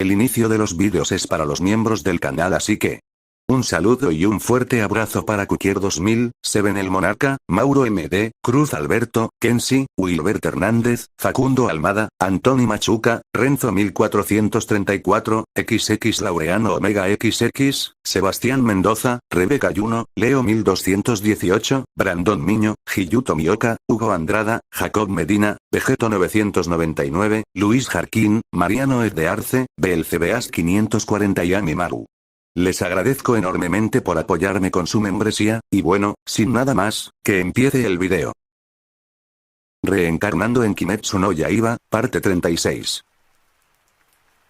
El inicio de los vídeos es para los miembros del canal, así que un saludo y un fuerte abrazo para Cukier 2000, Seven el Monarca, Mauro MD, Cruz Alberto, Kensi, Wilbert Hernández, Facundo Almada, Antoni Machuca, Renzo 1434, XX Laureano Omega XX, Sebastián Mendoza, Rebeca Yuno, Leo 1218, Brandon Miño, Giyuto Mioka, Hugo Andrada, Jacob Medina, Vegeto 999, Luis Jarquín, Mariano de Arce, BLCBAS 540 y Ami Maru. Les agradezco enormemente por apoyarme con su membresía, y bueno, sin nada más, que empiece el video. Reencarnando en Kimetsu no Yaiba, parte 36.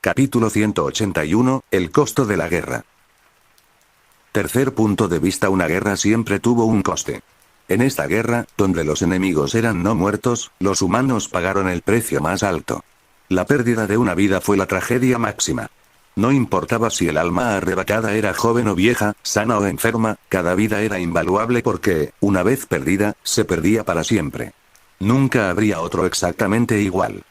Capítulo 181, el costo de la guerra. Tercer punto de vista: una guerra siempre tuvo un coste. En esta guerra, donde los enemigos eran no muertos, los humanos pagaron el precio más alto. La pérdida de una vida fue la tragedia máxima. No importaba si el alma arrebatada era joven o vieja, sana o enferma, cada vida era invaluable porque, una vez perdida, se perdía para siempre. Nunca habría otro exactamente igual.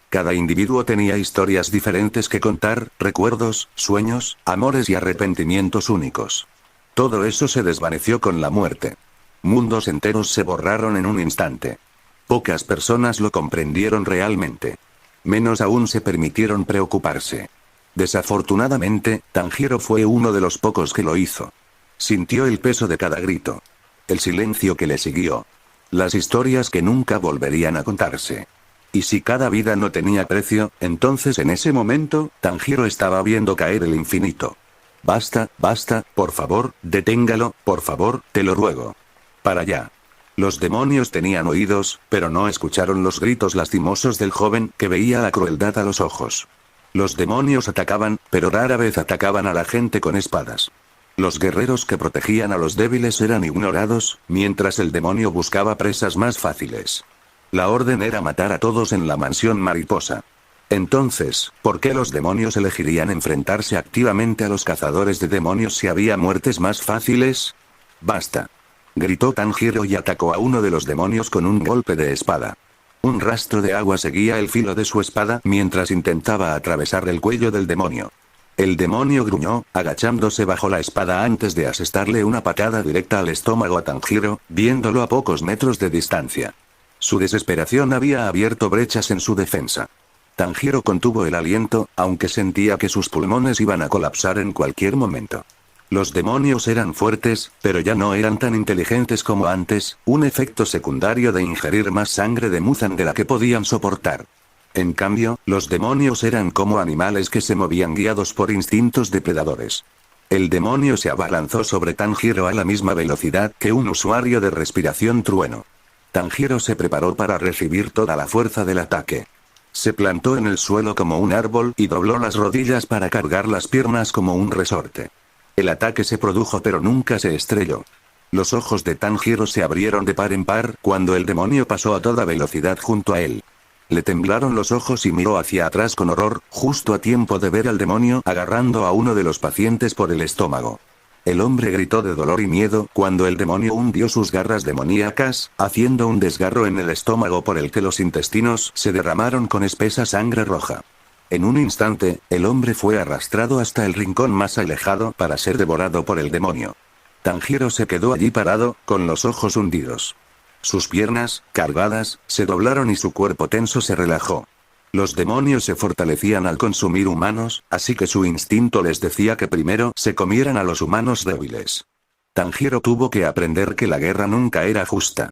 Cada individuo tenía historias diferentes que contar, recuerdos, sueños, amores y arrepentimientos únicos. Todo eso se desvaneció con la muerte. Mundos enteros se borraron en un instante. Pocas personas lo comprendieron realmente. Menos aún se permitieron preocuparse. Desafortunadamente, Tanjiro fue uno de los pocos que lo hizo. Sintió el peso de cada grito. El silencio que le siguió. Las historias que nunca volverían a contarse. Y si cada vida no tenía precio, entonces en ese momento, Tanjiro estaba viendo caer el infinito. Basta, basta, por favor, deténgalo, por favor, te lo ruego. Para allá. Los demonios tenían oídos, pero no escucharon los gritos lastimosos del joven que veía la crueldad a los ojos. Los demonios atacaban, pero rara vez atacaban a la gente con espadas. Los guerreros que protegían a los débiles eran ignorados, mientras el demonio buscaba presas más fáciles. La orden era matar a todos en la mansión mariposa. Entonces, ¿por qué los demonios elegirían enfrentarse activamente a los cazadores de demonios si había muertes más fáciles? ¡Basta!, gritó Tanjiro y atacó a uno de los demonios con un golpe de espada. Un rastro de agua seguía el filo de su espada mientras intentaba atravesar el cuello del demonio. El demonio gruñó, agachándose bajo la espada antes de asestarle una patada directa al estómago a Tanjiro, viéndolo a pocos metros de distancia. Su desesperación había abierto brechas en su defensa. Tanjiro contuvo el aliento, aunque sentía que sus pulmones iban a colapsar en cualquier momento. Los demonios eran fuertes, pero ya no eran tan inteligentes como antes, un efecto secundario de ingerir más sangre de Muzan de la que podían soportar. En cambio, los demonios eran como animales que se movían guiados por instintos depredadores. El demonio se abalanzó sobre Tanjiro a la misma velocidad que un usuario de respiración trueno. Tanjiro se preparó para recibir toda la fuerza del ataque. Se plantó en el suelo como un árbol y dobló las rodillas para cargar las piernas como un resorte. El ataque se produjo pero nunca se estrelló. Los ojos de Tanjiro se abrieron de par en par cuando el demonio pasó a toda velocidad junto a él. Le temblaron los ojos y miró hacia atrás con horror, justo a tiempo de ver al demonio agarrando a uno de los pacientes por el estómago. El hombre gritó de dolor y miedo cuando el demonio hundió sus garras demoníacas, haciendo un desgarro en el estómago por el que los intestinos se derramaron con espesa sangre roja. En un instante, el hombre fue arrastrado hasta el rincón más alejado para ser devorado por el demonio. Tanjiro se quedó allí parado, con los ojos hundidos. Sus piernas, cargadas, se doblaron y su cuerpo tenso se relajó. Los demonios se fortalecían al consumir humanos, así que su instinto les decía que primero se comieran a los humanos débiles. Tanjiro tuvo que aprender que la guerra nunca era justa.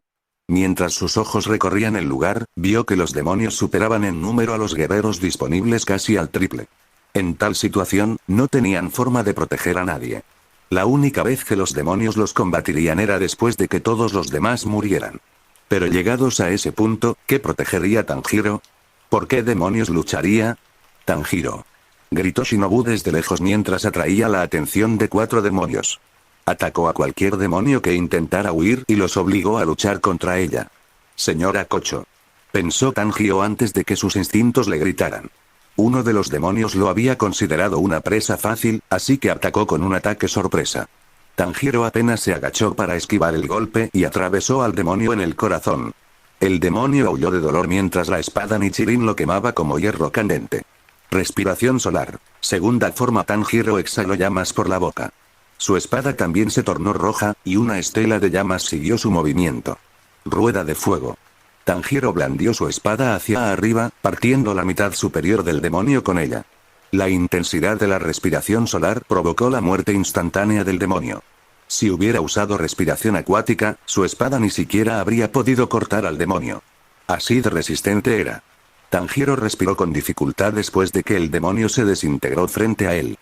Mientras sus ojos recorrían el lugar, vio que los demonios superaban en número a los guerreros disponibles casi al triple. En tal situación, no tenían forma de proteger a nadie. La única vez que los demonios los combatirían era después de que todos los demás murieran. Pero llegados a ese punto, ¿qué protegería Tanjiro? ¿Por qué demonios lucharía? Tanjiro, gritó Shinobu desde lejos mientras atraía la atención de 4 demonios. Atacó a cualquier demonio que intentara huir y los obligó a luchar contra ella. Señora Kocho, pensó Tanjiro antes de que sus instintos le gritaran. Uno de los demonios lo había considerado una presa fácil, así que atacó con un ataque sorpresa. Tanjiro apenas se agachó para esquivar el golpe y atravesó al demonio en el corazón. El demonio aulló de dolor mientras la espada Nichirin lo quemaba como hierro candente. Respiración solar. Segunda forma. Tanjiro exhaló llamas por la boca. Su espada también se tornó roja, y una estela de llamas siguió su movimiento. Rueda de fuego. Tanjiro blandió su espada hacia arriba, partiendo la mitad superior del demonio con ella. La intensidad de la respiración solar provocó la muerte instantánea del demonio. Si hubiera usado respiración acuática, su espada ni siquiera habría podido cortar al demonio. Así de resistente era. Tanjiro respiró con dificultad después de que el demonio se desintegró frente a él.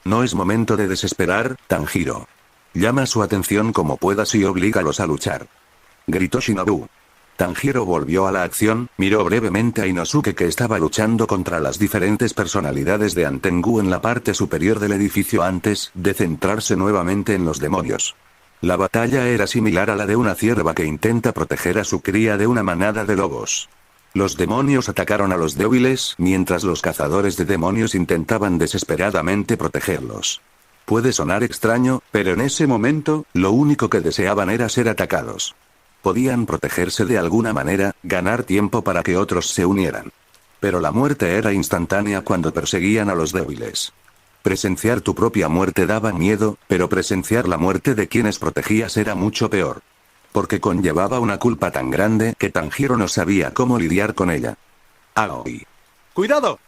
No es momento de desesperar, Tanjiro. Llama su atención como puedas y oblígalos a luchar. Gritó Shinobu. Tanjiro volvió a la acción, miró brevemente a Inosuke que estaba luchando contra las diferentes personalidades de Antengu en la parte superior del edificio antes de centrarse nuevamente en los demonios. La batalla era similar a la de una cierva que intenta proteger a su cría de una manada de lobos. Los demonios atacaron a los débiles, mientras los cazadores de demonios intentaban desesperadamente protegerlos. Puede sonar extraño, pero en ese momento, lo único que deseaban era ser atacados. Podían protegerse de alguna manera, ganar tiempo para que otros se unieran. Pero la muerte era instantánea cuando perseguían a los débiles. Presenciar tu propia muerte daba miedo, pero presenciar la muerte de quienes protegías era mucho peor. Porque conllevaba una culpa tan grande que Tanjiro no sabía cómo lidiar con ella. ¡Aoi! ¡Cuidado!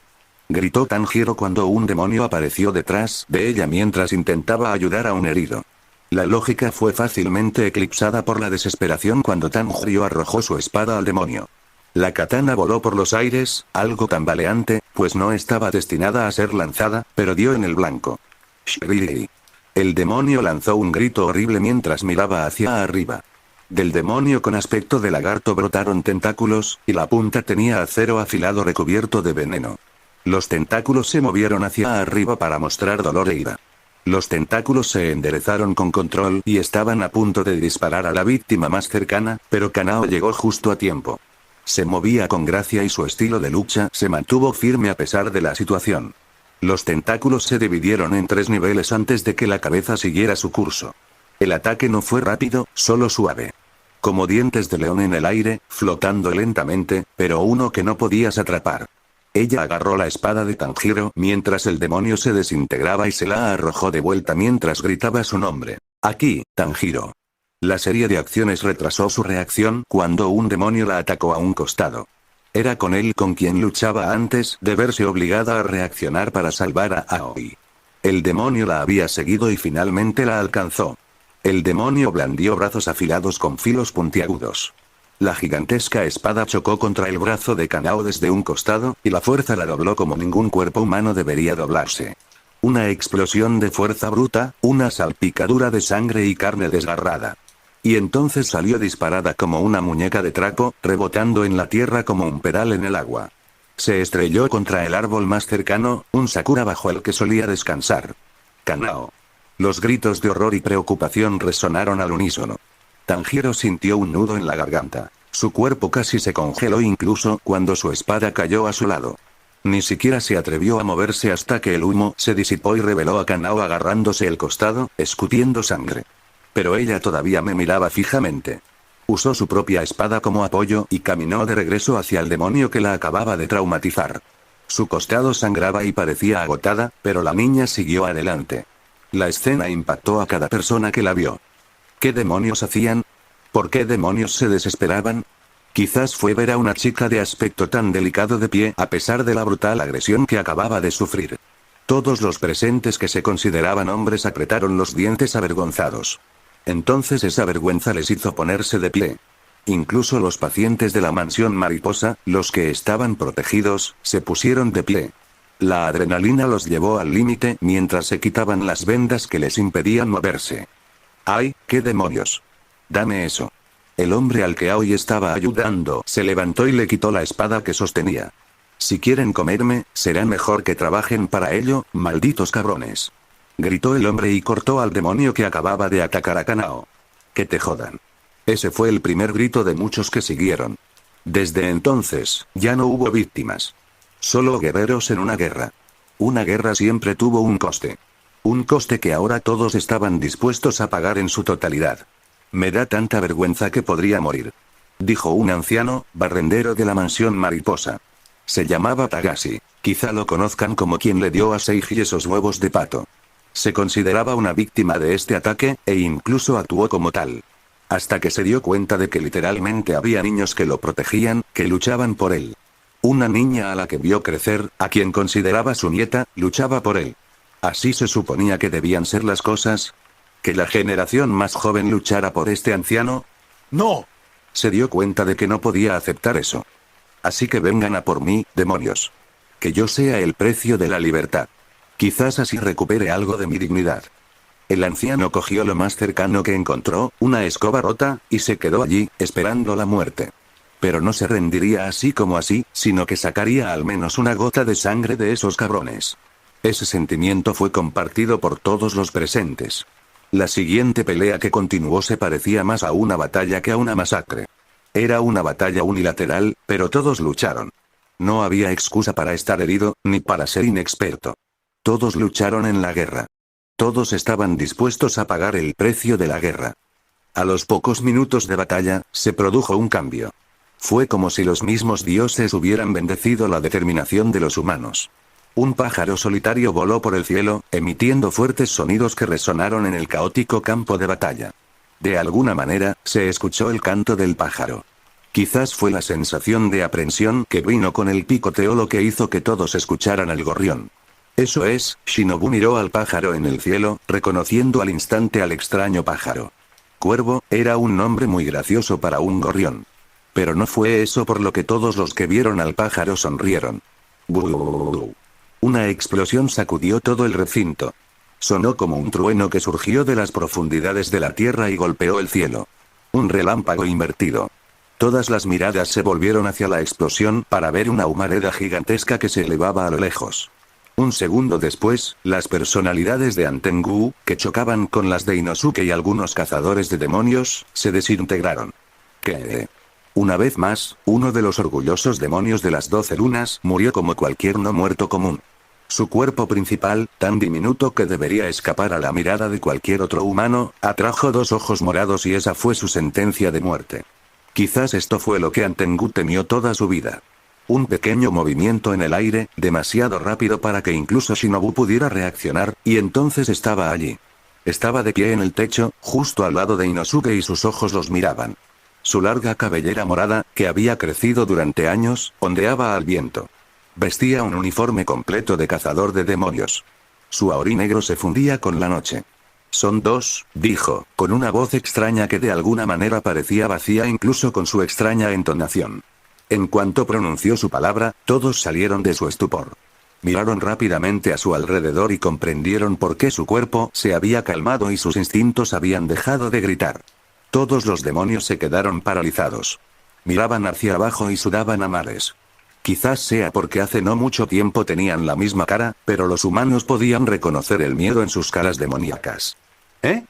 Gritó Tanjiro cuando un demonio apareció detrás de ella mientras intentaba ayudar a un herido. La lógica fue fácilmente eclipsada por la desesperación cuando Tanjiro arrojó su espada al demonio. La katana voló por los aires, algo tambaleante, pues no estaba destinada a ser lanzada, pero dio en el blanco. ¡Shiriri! El demonio lanzó un grito horrible mientras miraba hacia arriba. Del demonio con aspecto de lagarto brotaron tentáculos, y la punta tenía acero afilado recubierto de veneno. Los tentáculos se movieron hacia arriba para mostrar dolor e ira. Los tentáculos se enderezaron con control y estaban a punto de disparar a la víctima más cercana, pero Kanao llegó justo a tiempo. Se movía con gracia y su estilo de lucha se mantuvo firme a pesar de la situación. Los tentáculos se dividieron en 3 niveles antes de que la cabeza siguiera su curso. El ataque no fue rápido, solo suave. Como dientes de león en el aire, flotando lentamente, pero uno que no podías atrapar. Ella agarró la espada de Tanjiro mientras el demonio se desintegraba y se la arrojó de vuelta mientras gritaba su nombre. Aquí, Tanjiro. La serie de acciones retrasó su reacción cuando un demonio la atacó a un costado. Era con él con quien luchaba antes de verse obligada a reaccionar para salvar a Aoi. El demonio la había seguido y finalmente la alcanzó. El demonio blandió brazos afilados con filos puntiagudos. La gigantesca espada chocó contra el brazo de Kanao desde un costado, y la fuerza la dobló como ningún cuerpo humano debería doblarse. Una explosión de fuerza bruta, una salpicadura de sangre y carne desgarrada. Y entonces salió disparada como una muñeca de trapo, rebotando en la tierra como un pedal en el agua. Se estrelló contra el árbol más cercano, un sakura bajo el que solía descansar. Kanao. Los gritos de horror y preocupación resonaron al unísono. Tanjiro sintió un nudo en la garganta. Su cuerpo casi se congeló incluso cuando su espada cayó a su lado. Ni siquiera se atrevió a moverse hasta que el humo se disipó y reveló a Kanao agarrándose el costado, escupiendo sangre. Pero ella todavía me miraba fijamente. Usó su propia espada como apoyo y caminó de regreso hacia el demonio que la acababa de traumatizar. Su costado sangraba y parecía agotada, pero la niña siguió adelante. La escena impactó a cada persona que la vio. ¿Qué demonios hacían? ¿Por qué demonios se desesperaban? Quizás fue ver a una chica de aspecto tan delicado de pie a pesar de la brutal agresión que acababa de sufrir. Todos los presentes que se consideraban hombres apretaron los dientes avergonzados. Entonces esa vergüenza les hizo ponerse de pie. Incluso los pacientes de la mansión mariposa, los que estaban protegidos, se pusieron de pie. La adrenalina los llevó al límite mientras se quitaban las vendas que les impedían moverse. ¡Ay, qué demonios! Dame eso. El hombre al que Aoi estaba ayudando se levantó y le quitó la espada que sostenía. Si quieren comerme, será mejor que trabajen para ello, malditos cabrones. Gritó el hombre y cortó al demonio que acababa de atacar a Kanao. Que te jodan. Ese fue el primer grito de muchos que siguieron. Desde entonces, ya no hubo víctimas. Solo guerreros en una guerra. Una guerra siempre tuvo un coste. Un coste que ahora todos estaban dispuestos a pagar en su totalidad. Me da tanta vergüenza que podría morir. Dijo un anciano, barrendero de la mansión mariposa. Se llamaba Tagashi. Quizá lo conozcan como quien le dio a Seiji esos huevos de pato. Se consideraba una víctima de este ataque, e incluso actuó como tal. Hasta que se dio cuenta de que literalmente había niños que lo protegían, que luchaban por él. Una niña a la que vio crecer, a quien consideraba su nieta, luchaba por él. ¿Así se suponía que debían ser las cosas? ¿Que la generación más joven luchara por este anciano? ¡No! Se dio cuenta de que no podía aceptar eso. Así que vengan a por mí, demonios. Que yo sea el precio de la libertad. Quizás así recupere algo de mi dignidad. El anciano cogió lo más cercano que encontró, una escoba rota, y se quedó allí, esperando la muerte. Pero no se rendiría así como así, sino que sacaría al menos una gota de sangre de esos cabrones. Ese sentimiento fue compartido por todos los presentes. La siguiente pelea que continuó se parecía más a una batalla que a una masacre. Era una batalla unilateral, pero todos lucharon. No había excusa para estar herido, ni para ser inexperto. Todos lucharon en la guerra. Todos estaban dispuestos a pagar el precio de la guerra. A los pocos minutos de batalla, se produjo un cambio. Fue como si los mismos dioses hubieran bendecido la determinación de los humanos. Un pájaro solitario voló por el cielo, emitiendo fuertes sonidos que resonaron en el caótico campo de batalla. De alguna manera, se escuchó el canto del pájaro. Quizás fue la sensación de aprensión que vino con el picoteo lo que hizo que todos escucharan al gorrión. Eso es, Shinobu miró al pájaro en el cielo, reconociendo al instante al extraño pájaro. Cuervo, era un nombre muy gracioso para un gorrión. Pero no fue eso por lo que todos los que vieron al pájaro sonrieron. ¡Buu! Una explosión sacudió todo el recinto. Sonó como un trueno que surgió de las profundidades de la tierra y golpeó el cielo. Un relámpago invertido. Todas las miradas se volvieron hacia la explosión para ver una humareda gigantesca que se elevaba a lo lejos. Un segundo después, las personalidades de Antengu, que chocaban con las de Inosuke y algunos cazadores de demonios, se desintegraron. ¿Qué? Una vez más, uno de los orgullosos demonios de las 12 lunas murió como cualquier no muerto común. Su cuerpo principal, tan diminuto que debería escapar a la mirada de cualquier otro humano, atrajo 2 ojos morados y esa fue su sentencia de muerte. Quizás esto fue lo que Antengu temió toda su vida. Un pequeño movimiento en el aire, demasiado rápido para que incluso Shinobu pudiera reaccionar, y entonces estaba allí. Estaba de pie en el techo, justo al lado de Inosuke y sus ojos los miraban. Su larga cabellera morada, que había crecido durante años, ondeaba al viento. Vestía un uniforme completo de cazador de demonios. Su auri negro se fundía con la noche. Son 2, dijo, con una voz extraña que de alguna manera parecía vacía incluso con su extraña entonación. En cuanto pronunció su palabra, todos salieron de su estupor. Miraron rápidamente a su alrededor y comprendieron por qué su cuerpo se había calmado y sus instintos habían dejado de gritar. Todos los demonios se quedaron paralizados. Miraban hacia abajo y sudaban a mares. Quizás sea porque hace no mucho tiempo tenían la misma cara, pero los humanos podían reconocer el miedo en sus caras demoníacas. ¿Eh?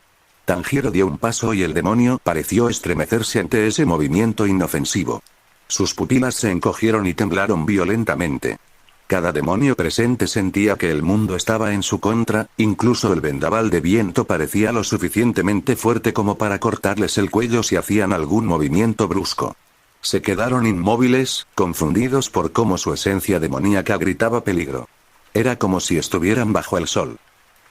Tanjiro dio un paso y el demonio pareció estremecerse ante ese movimiento inofensivo. Sus pupilas se encogieron y temblaron violentamente. Cada demonio presente sentía que el mundo estaba en su contra, incluso el vendaval de viento parecía lo suficientemente fuerte como para cortarles el cuello si hacían algún movimiento brusco. Se quedaron inmóviles, confundidos por cómo su esencia demoníaca gritaba peligro. Era como si estuvieran bajo el sol.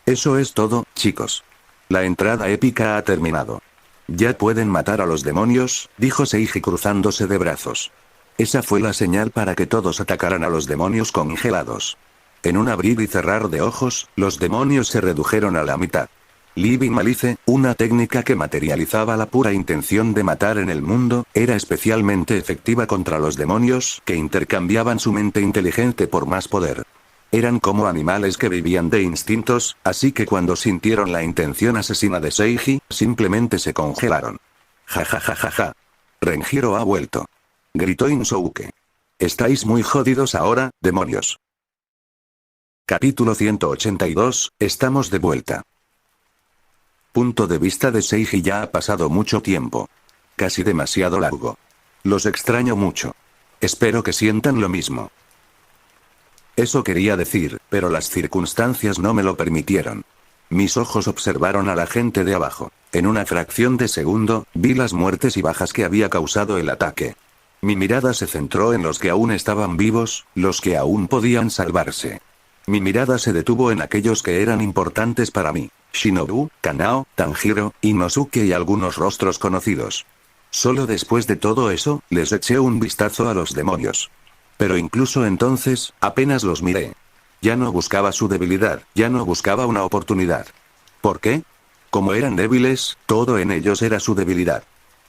Eso es todo, chicos. La entrada épica ha terminado. Ya pueden matar a los demonios, dijo Seiji cruzándose de brazos. Esa fue la señal para que todos atacaran a los demonios congelados. En un abrir y cerrar de ojos, los demonios se redujeron a la mitad. Living Malice, una técnica que materializaba la pura intención de matar en el mundo, era especialmente efectiva contra los demonios que intercambiaban su mente inteligente por más poder. Eran como animales que vivían de instintos, así que cuando sintieron la intención asesina de Seiji, simplemente se congelaron. Ja ja ja ja ja. Renjiro ha vuelto. Gritó Inosuke. Estáis muy jodidos ahora, demonios. Capítulo 182, estamos de vuelta. Punto de vista de Seiji ya ha pasado mucho tiempo. Casi demasiado largo. Los extraño mucho. Espero que sientan lo mismo. Eso quería decir, pero las circunstancias no me lo permitieron. Mis ojos observaron a la gente de abajo. En una fracción de segundo, vi las muertes y bajas que había causado el ataque. Mi mirada se centró en los que aún estaban vivos, los que aún podían salvarse. Mi mirada se detuvo en aquellos que eran importantes para mí: Shinobu, Kanao, Tanjiro, Inosuke y algunos rostros conocidos. Solo después de todo eso, les eché un vistazo a los demonios. Pero incluso entonces, apenas los miré. Ya no buscaba su debilidad, ya no buscaba una oportunidad. ¿Por qué? Como eran débiles, todo en ellos era su debilidad.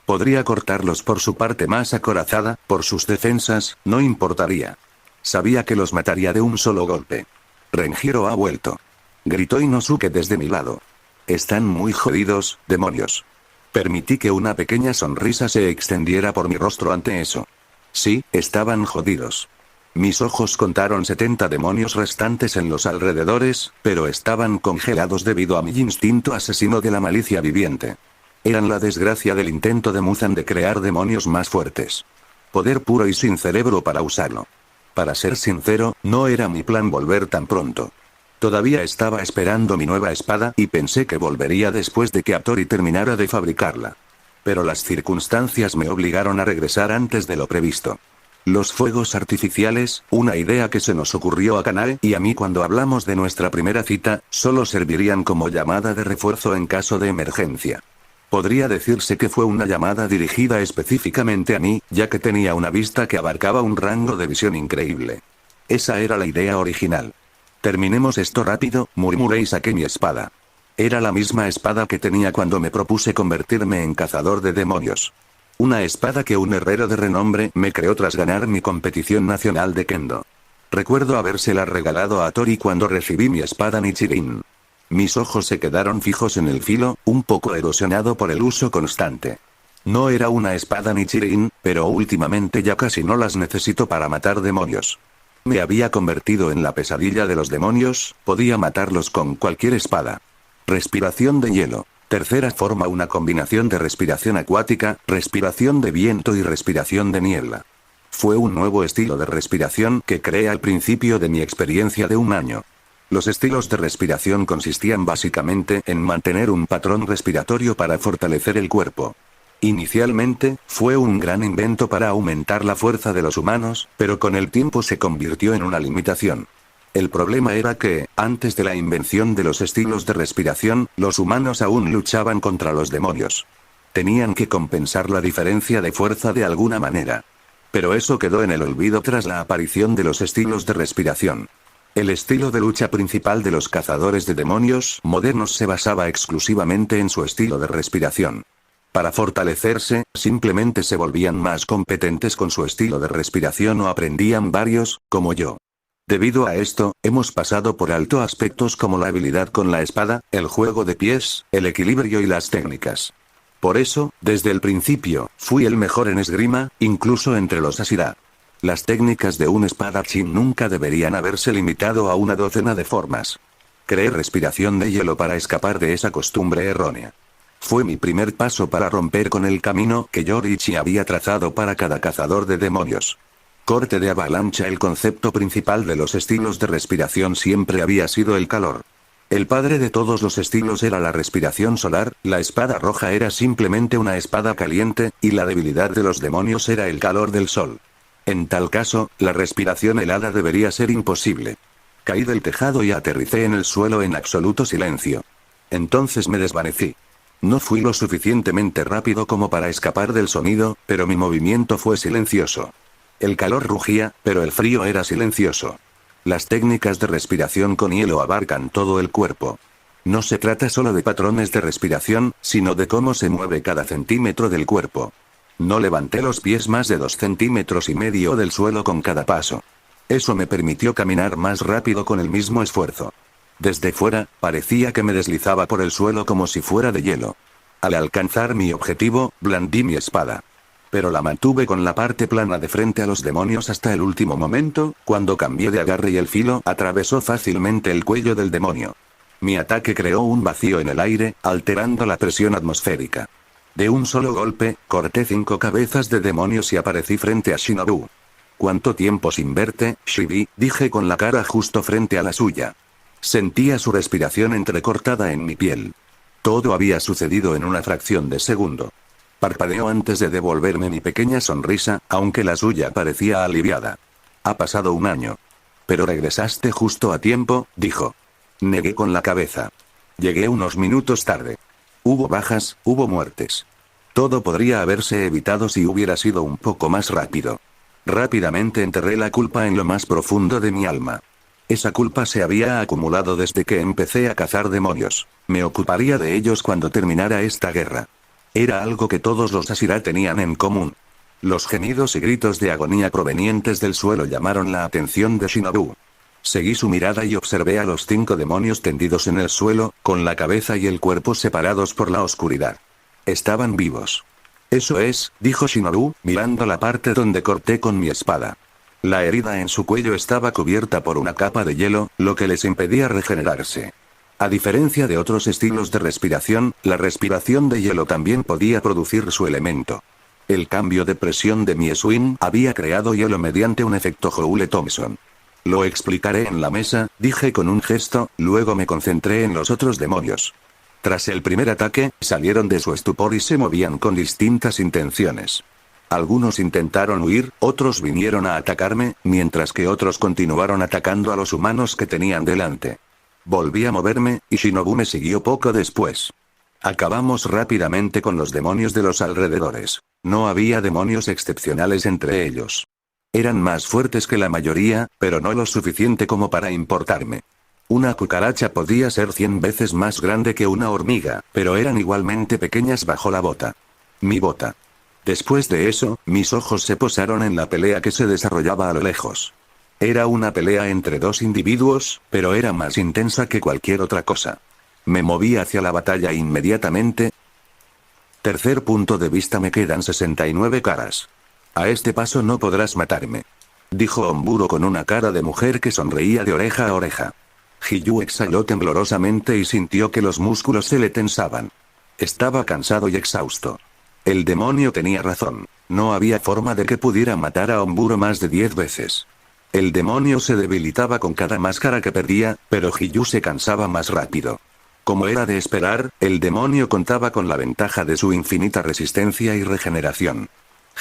Podría cortarlos por su parte más acorazada, por sus defensas, no importaría. Sabía que los mataría de un solo golpe. Renjiro ha vuelto. Gritó Inosuke desde mi lado. Están muy jodidos, demonios. Permití que una pequeña sonrisa se extendiera por mi rostro ante eso. Sí, estaban jodidos. Mis ojos contaron 70 demonios restantes en los alrededores, pero estaban congelados debido a mi instinto asesino de la malicia viviente. Eran la desgracia del intento de Muzan de crear demonios más fuertes. Poder puro y sin cerebro para usarlo. Para ser sincero, no era mi plan volver tan pronto. Todavía estaba esperando mi nueva espada y pensé que volvería después de que Hattori terminara de fabricarla. Pero las circunstancias me obligaron a regresar antes de lo previsto. Los fuegos artificiales, una idea que se nos ocurrió a Kanae y a mí cuando hablamos de nuestra primera cita, solo servirían como llamada de refuerzo en caso de emergencia. Podría decirse que fue una llamada dirigida específicamente a mí, ya que tenía una vista que abarcaba un rango de visión increíble. Esa era la idea original. Terminemos esto rápido, murmuré y saqué mi espada. Era la misma espada que tenía cuando me propuse convertirme en cazador de demonios. Una espada que un herrero de renombre me creó tras ganar mi competición nacional de Kendo. Recuerdo habérsela regalado a Hattori cuando recibí mi espada Nichirin. Mis ojos se quedaron fijos en el filo, un poco erosionado por el uso constante. No era una espada Nichirin, pero últimamente ya casi no las necesito para matar demonios. Me había convertido en la pesadilla de los demonios, podía matarlos con cualquier espada. Respiración de hielo. Tercera forma: una combinación de respiración acuática, respiración de viento y respiración de niebla. Fue un nuevo estilo de respiración que creé al principio de mi experiencia de un año. Los estilos de respiración consistían básicamente en mantener un patrón respiratorio para fortalecer el cuerpo. Inicialmente, fue un gran invento para aumentar la fuerza de los humanos, pero con el tiempo se convirtió en una limitación. El problema era que, antes de la invención de los estilos de respiración, los humanos aún luchaban contra los demonios. Tenían que compensar la diferencia de fuerza de alguna manera. Pero eso quedó en el olvido tras la aparición de los estilos de respiración. El estilo de lucha principal de los cazadores de demonios modernos se basaba exclusivamente en su estilo de respiración. Para fortalecerse, simplemente se volvían más competentes con su estilo de respiración o aprendían varios, como yo. Debido a esto, hemos pasado por alto aspectos como la habilidad con la espada, el juego de pies, el equilibrio y las técnicas. Por eso, desde el principio, fui el mejor en esgrima, incluso entre los Ashira. Las técnicas de un espadachín nunca deberían haberse limitado a una docena de formas. Creé respiración de hielo para escapar de esa costumbre errónea. Fue mi primer paso para romper con el camino que Yoriichi había trazado para cada cazador de demonios. Corte de avalancha. El concepto principal de los estilos de respiración siempre había sido el calor. El padre de todos los estilos era la respiración solar, la espada roja era simplemente una espada caliente, y la debilidad de los demonios era el calor del sol. En tal caso, la respiración helada debería ser imposible. Caí del tejado y aterricé en el suelo en absoluto silencio. Entonces me desvanecí. No fui lo suficientemente rápido como para escapar del sonido, pero mi movimiento fue silencioso. El calor rugía, pero el frío era silencioso. Las técnicas de respiración con hielo abarcan todo el cuerpo. No se trata solo de patrones de respiración, sino de cómo se mueve cada centímetro del cuerpo. No levanté los pies más de 2,5 centímetros del suelo con cada paso. Eso me permitió caminar más rápido con el mismo esfuerzo. Desde fuera, parecía que me deslizaba por el suelo como si fuera de hielo. Al alcanzar mi objetivo, blandí mi espada. Pero la mantuve con la parte plana de frente a los demonios hasta el último momento, cuando cambié de agarre y el filo atravesó fácilmente el cuello del demonio. Mi ataque creó un vacío en el aire, alterando la presión atmosférica. De un solo golpe, corté 5 cabezas de demonios y aparecí frente a Shinobu. ¿Cuánto tiempo sin verte, Shibi?, dije con la cara justo frente a la suya. Sentía su respiración entrecortada en mi piel. Todo había sucedido en una fracción de segundo. Parpadeó antes de devolverme mi pequeña sonrisa, aunque la suya parecía aliviada. Ha pasado un año. Pero regresaste justo a tiempo, dijo. Negué con la cabeza. Llegué unos minutos tarde. Hubo bajas, hubo muertes. Todo podría haberse evitado si hubiera sido un poco más rápido. Rápidamente enterré la culpa en lo más profundo de mi alma. Esa culpa se había acumulado desde que empecé a cazar demonios. Me ocuparía de ellos cuando terminara esta guerra. Era algo que todos los Asirá tenían en común. Los gemidos y gritos de agonía provenientes del suelo llamaron la atención de Shinobu. Seguí su mirada y observé a los 5 demonios tendidos en el suelo, con la cabeza y el cuerpo separados por la oscuridad. Estaban vivos. Eso es, dijo Shinobu, mirando la parte donde corté con mi espada. La herida en su cuello estaba cubierta por una capa de hielo, lo que les impedía regenerarse. A diferencia de otros estilos de respiración, la respiración de hielo también podía producir su elemento. El cambio de presión de mi swing había creado hielo mediante un efecto Joule-Thomson. Lo explicaré en la mesa, dije con un gesto, luego me concentré en los otros demonios. Tras el primer ataque, salieron de su estupor y se movían con distintas intenciones. Algunos intentaron huir, otros vinieron a atacarme, mientras que otros continuaron atacando a los humanos que tenían delante. Volví a moverme, y Shinobu me siguió poco después. Acabamos rápidamente con los demonios de los alrededores. No había demonios excepcionales entre ellos. Eran más fuertes que la mayoría, pero no lo suficiente como para importarme. Una cucaracha podía ser 100 veces más grande que una hormiga, pero eran igualmente pequeñas bajo la bota. Mi bota. Después de eso, mis ojos se posaron en la pelea que se desarrollaba a lo lejos. Era una pelea entre 2 individuos, pero era más intensa que cualquier otra cosa. Me moví hacia la batalla inmediatamente. Tercer punto de vista: me quedan 69 caras. A este paso no podrás matarme, dijo Omburo con una cara de mujer que sonreía de oreja a oreja. Hiyu exhaló temblorosamente y sintió que los músculos se le tensaban. Estaba cansado y exhausto. El demonio tenía razón. No había forma de que pudiera matar a Omburo más de 10 veces. El demonio se debilitaba con cada máscara que perdía, pero Hiyu se cansaba más rápido. Como era de esperar, el demonio contaba con la ventaja de su infinita resistencia y regeneración.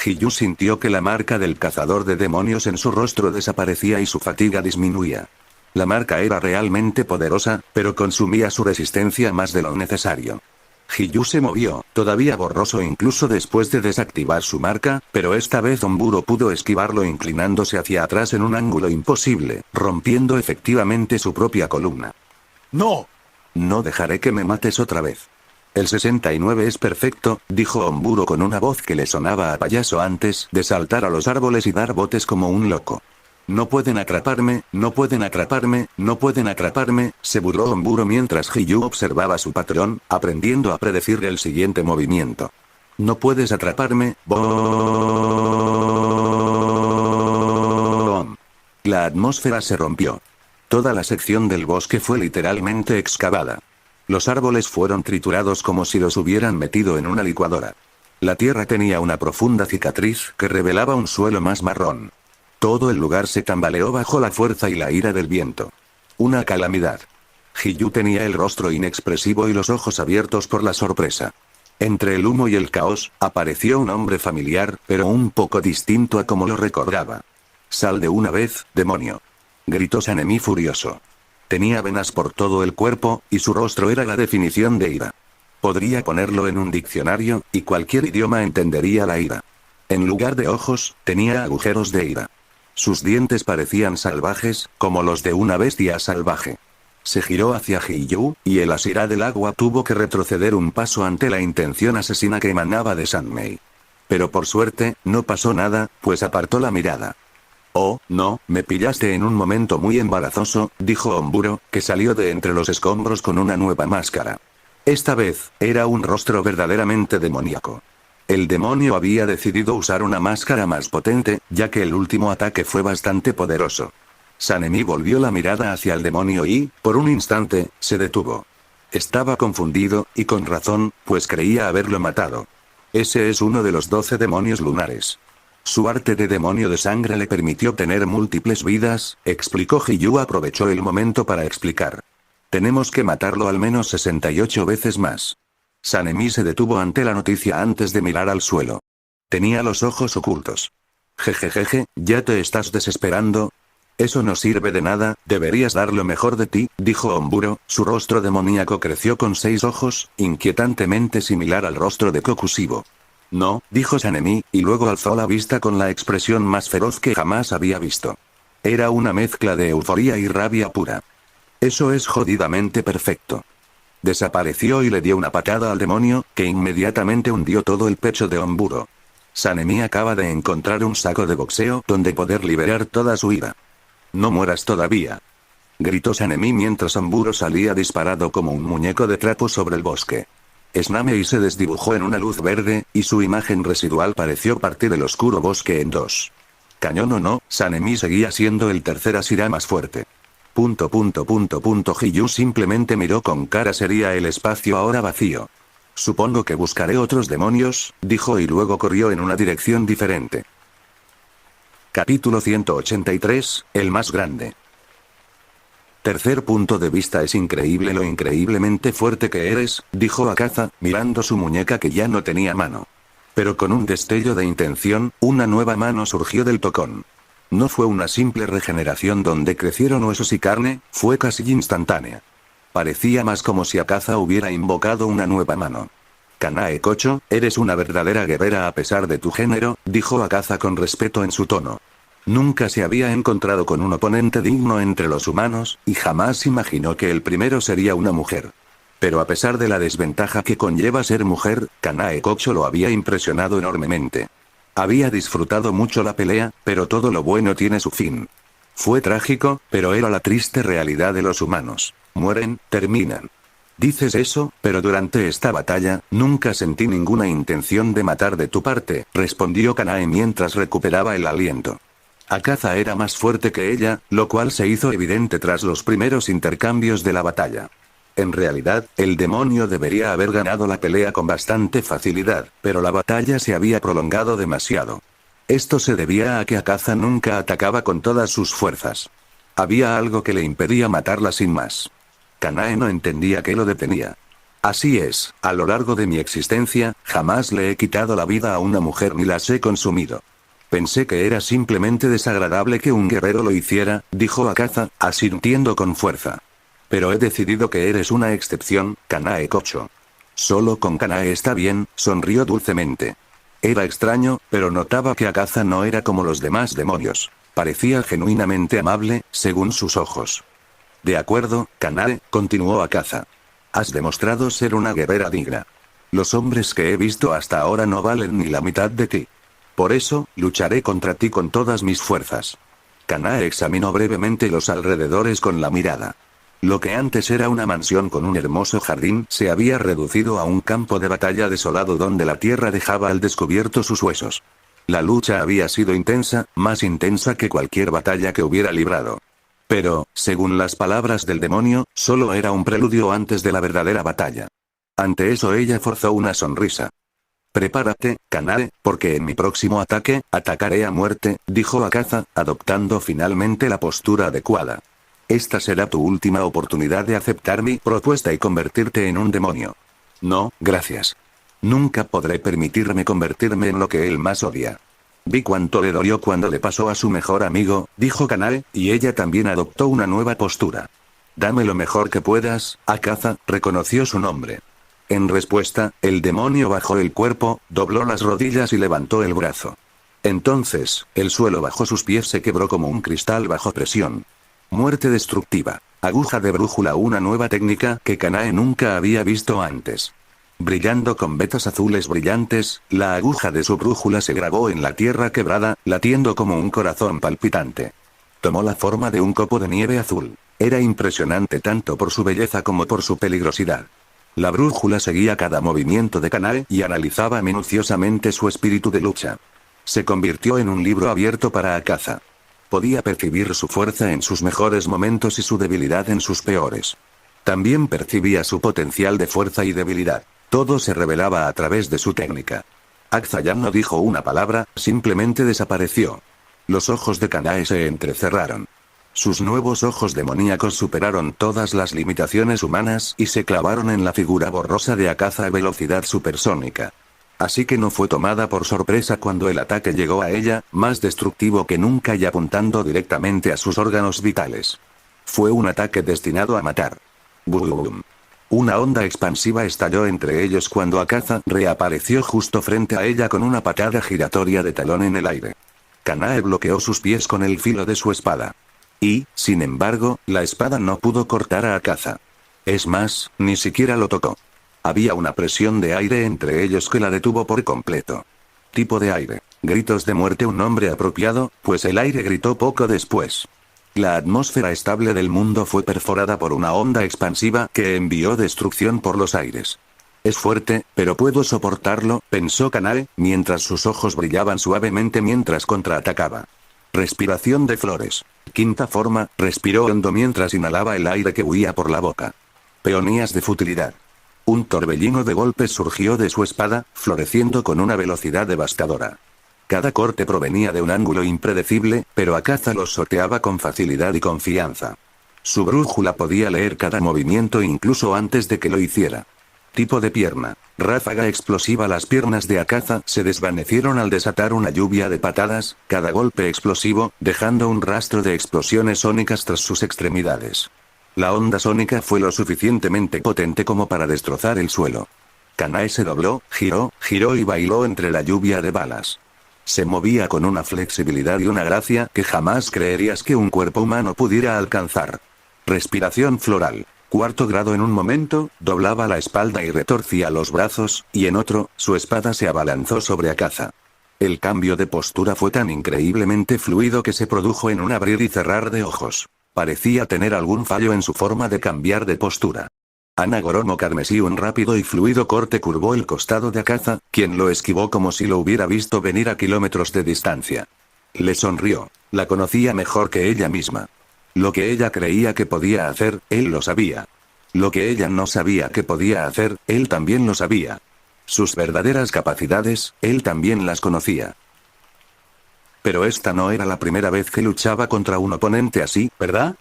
Hiyu sintió que la marca del cazador de demonios en su rostro desaparecía y su fatiga disminuía. La marca era realmente poderosa, pero consumía su resistencia más de lo necesario. Hiyu se movió, todavía borroso incluso después de desactivar su marca, pero esta vez Omburo pudo esquivarlo inclinándose hacia atrás en un ángulo imposible, rompiendo efectivamente su propia columna. ¡No! No dejaré que me mates otra vez. El 69 es perfecto, dijo Omburo con una voz que le sonaba a payaso antes de saltar a los árboles y dar botes como un loco. No pueden atraparme, no pueden atraparme, no pueden atraparme, se burló Omburo mientras Hiyu observaba su patrón, aprendiendo a predecir el siguiente movimiento. No puedes atraparme, ¡boom! La atmósfera se rompió. Toda la sección del bosque fue literalmente excavada. Los árboles fueron triturados como si los hubieran metido en una licuadora. La tierra tenía una profunda cicatriz que revelaba un suelo más marrón. Todo el lugar se tambaleó bajo la fuerza y la ira del viento. Una calamidad. Hiyu tenía el rostro inexpresivo y los ojos abiertos por la sorpresa. Entre el humo y el caos, apareció un hombre familiar, pero un poco distinto a como lo recordaba. «Sal de una vez, demonio», gritó Sanemi furioso. Tenía venas por todo el cuerpo, y su rostro era la definición de ira. Podría ponerlo en un diccionario, y cualquier idioma entendería la ira. En lugar de ojos, tenía agujeros de ira. Sus dientes parecían salvajes, como los de una bestia salvaje. Se giró hacia Hiyu, y el Asirá del agua tuvo que retroceder un paso ante la intención asesina que emanaba de Sanmei. Pero por suerte, no pasó nada, pues apartó la mirada. «Oh, no, me pillaste en un momento muy embarazoso», dijo Omburo, que salió de entre los escombros con una nueva máscara. Esta vez, era un rostro verdaderamente demoníaco. El demonio había decidido usar una máscara más potente, ya que el último ataque fue bastante poderoso. Sanemi volvió la mirada hacia el demonio y, por un instante, se detuvo. Estaba confundido, y con razón, pues creía haberlo matado. Ese es uno de los 12 demonios lunares. Su arte de demonio de sangre le permitió tener múltiples vidas, explicó Hiyu. Aprovechó el momento para explicar. Tenemos que matarlo al menos 68 veces más. Sanemi se detuvo ante la noticia antes de mirar al suelo. Tenía los ojos ocultos. Jejejeje, ¿ya te estás desesperando? Eso no sirve de nada, deberías dar lo mejor de ti, dijo Omburo, su rostro demoníaco creció con 6 ojos, inquietantemente similar al rostro de Kokushibo. No, dijo Sanemi, y luego alzó la vista con la expresión más feroz que jamás había visto. Era una mezcla de euforía y rabia pura. Eso es jodidamente perfecto. Desapareció y le dio una patada al demonio, que inmediatamente hundió todo el pecho de Omburo. Sanemi acaba de encontrar un saco de boxeo donde poder liberar toda su ira. No mueras todavía. Gritó Sanemi mientras Omburo salía disparado como un muñeco de trapo sobre el bosque. Snamei se desdibujó en una luz verde, y su imagen residual pareció partir el oscuro bosque en dos. Cañón o no, Sanemi seguía siendo el tercer Ashira más fuerte. Hiyu simplemente miró con cara seria el espacio ahora vacío. Supongo que buscaré otros demonios, dijo y luego corrió en una dirección diferente. Capítulo 183, el más grande. Tercer punto de vista. Es increíble lo increíblemente fuerte que eres, dijo Akaza, mirando su muñeca que ya no tenía mano. Pero con un destello de intención, una nueva mano surgió del tocón. No fue una simple regeneración donde crecieron huesos y carne, fue casi instantánea. Parecía más como si Akaza hubiera invocado una nueva mano. Kanae Kocho, eres una verdadera guerrera a pesar de tu género, dijo Akaza con respeto en su tono. Nunca se había encontrado con un oponente digno entre los humanos, y jamás imaginó que el primero sería una mujer. Pero a pesar de la desventaja que conlleva ser mujer, Kanae Kocho lo había impresionado enormemente. Había disfrutado mucho la pelea, pero todo lo bueno tiene su fin. Fue trágico, pero era la triste realidad de los humanos. Mueren, terminan. Dices eso, pero durante esta batalla, nunca sentí ninguna intención de matar de tu parte, respondió Kanae mientras recuperaba el aliento. Akaza era más fuerte que ella, lo cual se hizo evidente tras los primeros intercambios de la batalla. En realidad, el demonio debería haber ganado la pelea con bastante facilidad, pero la batalla se había prolongado demasiado. Esto se debía a que Akaza nunca atacaba con todas sus fuerzas. Había algo que le impedía matarla sin más. Kanae no entendía qué lo detenía. Así es, a lo largo de mi existencia, jamás le he quitado la vida a una mujer ni las he consumido. Pensé que era simplemente desagradable que un guerrero lo hiciera, dijo Akaza, asintiendo con fuerza. Pero he decidido que eres una excepción, Kanae Kocho. Solo con Kanae está bien, sonrió dulcemente. Era extraño, pero notaba que Akaza no era como los demás demonios. Parecía genuinamente amable, según sus ojos. De acuerdo, Kanae, continuó Akaza. Has demostrado ser una guerrera digna. Los hombres que he visto hasta ahora no valen ni la mitad de ti. Por eso, lucharé contra ti con todas mis fuerzas. Kanae examinó brevemente los alrededores con la mirada. Lo que antes era una mansión con un hermoso jardín se había reducido a un campo de batalla desolado donde la tierra dejaba al descubierto sus huesos. La lucha había sido intensa, más intensa que cualquier batalla que hubiera librado. Pero, según las palabras del demonio, solo era un preludio antes de la verdadera batalla. Ante eso ella forzó una sonrisa. Prepárate, Kanae, porque en mi próximo ataque, atacaré a muerte, dijo Akaza, adoptando finalmente la postura adecuada. Esta será tu última oportunidad de aceptar mi propuesta y convertirte en un demonio. No, gracias. Nunca podré permitirme convertirme en lo que él más odia. Vi cuánto le dolió cuando le pasó a su mejor amigo, dijo Kanae, y ella también adoptó una nueva postura. Dame lo mejor que puedas, Akaza, reconoció su nombre. En respuesta, el demonio bajó el cuerpo, dobló las rodillas y levantó el brazo. Entonces, el suelo bajo sus pies se quebró como un cristal bajo presión. Muerte destructiva. Aguja de brújula, una nueva técnica que Kanae nunca había visto antes. Brillando con vetas azules brillantes, la aguja de su brújula se grabó en la tierra quebrada, latiendo como un corazón palpitante. Tomó la forma de un copo de nieve azul. Era impresionante tanto por su belleza como por su peligrosidad. La brújula seguía cada movimiento de Kanae y analizaba minuciosamente su espíritu de lucha. Se convirtió en un libro abierto para Akaza. Podía percibir su fuerza en sus mejores momentos y su debilidad en sus peores. También percibía su potencial de fuerza y debilidad. Todo se revelaba a través de su técnica. Akaza ya no dijo una palabra, simplemente desapareció. Los ojos de Kanae se entrecerraron. Sus nuevos ojos demoníacos superaron todas las limitaciones humanas y se clavaron en la figura borrosa de Akaza a velocidad supersónica. Así que no fue tomada por sorpresa cuando el ataque llegó a ella, más destructivo que nunca y apuntando directamente a sus órganos vitales. Fue un ataque destinado a matar. ¡Boom! Una onda expansiva estalló entre ellos cuando Akaza reapareció justo frente a ella con una patada giratoria de talón en el aire. Kanae bloqueó sus pies con el filo de su espada. Y, sin embargo, la espada no pudo cortar a Akaza. Es más, ni siquiera lo tocó. Había una presión de aire entre ellos que la detuvo por completo. Tipo de aire. Gritos de muerte, un nombre apropiado, pues el aire gritó poco después. La atmósfera estable del mundo fue perforada por una onda expansiva que envió destrucción por los aires. Es fuerte, pero puedo soportarlo, pensó Kanae, mientras sus ojos brillaban suavemente mientras contraatacaba. Respiración de flores. Quinta forma, respiró hondo mientras inhalaba el aire que huía por la boca. Peonías de futilidad. Un torbellino de golpes surgió de su espada, floreciendo con una velocidad devastadora. Cada corte provenía de un ángulo impredecible, pero Akaza los sorteaba con facilidad y confianza. Su brújula podía leer cada movimiento incluso antes de que lo hiciera. Tipo de pierna. Ráfaga explosiva. Las piernas de Akaza se desvanecieron al desatar una lluvia de patadas, cada golpe explosivo, dejando un rastro de explosiones sónicas tras sus extremidades. La onda sónica fue lo suficientemente potente como para destrozar el suelo. Kanae se dobló, giró y bailó entre la lluvia de balas. Se movía con una flexibilidad y una gracia que jamás creerías que un cuerpo humano pudiera alcanzar. Respiración floral. Cuarto grado. En un momento, doblaba la espalda y retorcía los brazos, y en otro, su espada se abalanzó sobre Akaza. El cambio de postura fue tan increíblemente fluido que se produjo en un abrir y cerrar de ojos. Parecía tener algún fallo en su forma de cambiar de postura. Anagoromo carmesí. Un rápido y fluido corte curvó el costado de Akaza, quien lo esquivó como si lo hubiera visto venir a kilómetros de distancia. Le sonrió. La conocía mejor que ella misma. Lo que ella creía que podía hacer, él lo sabía. Lo que ella no sabía que podía hacer, él también lo sabía. Sus verdaderas capacidades, él también las conocía. Pero esta no era la primera vez que luchaba contra un oponente así, ¿verdad?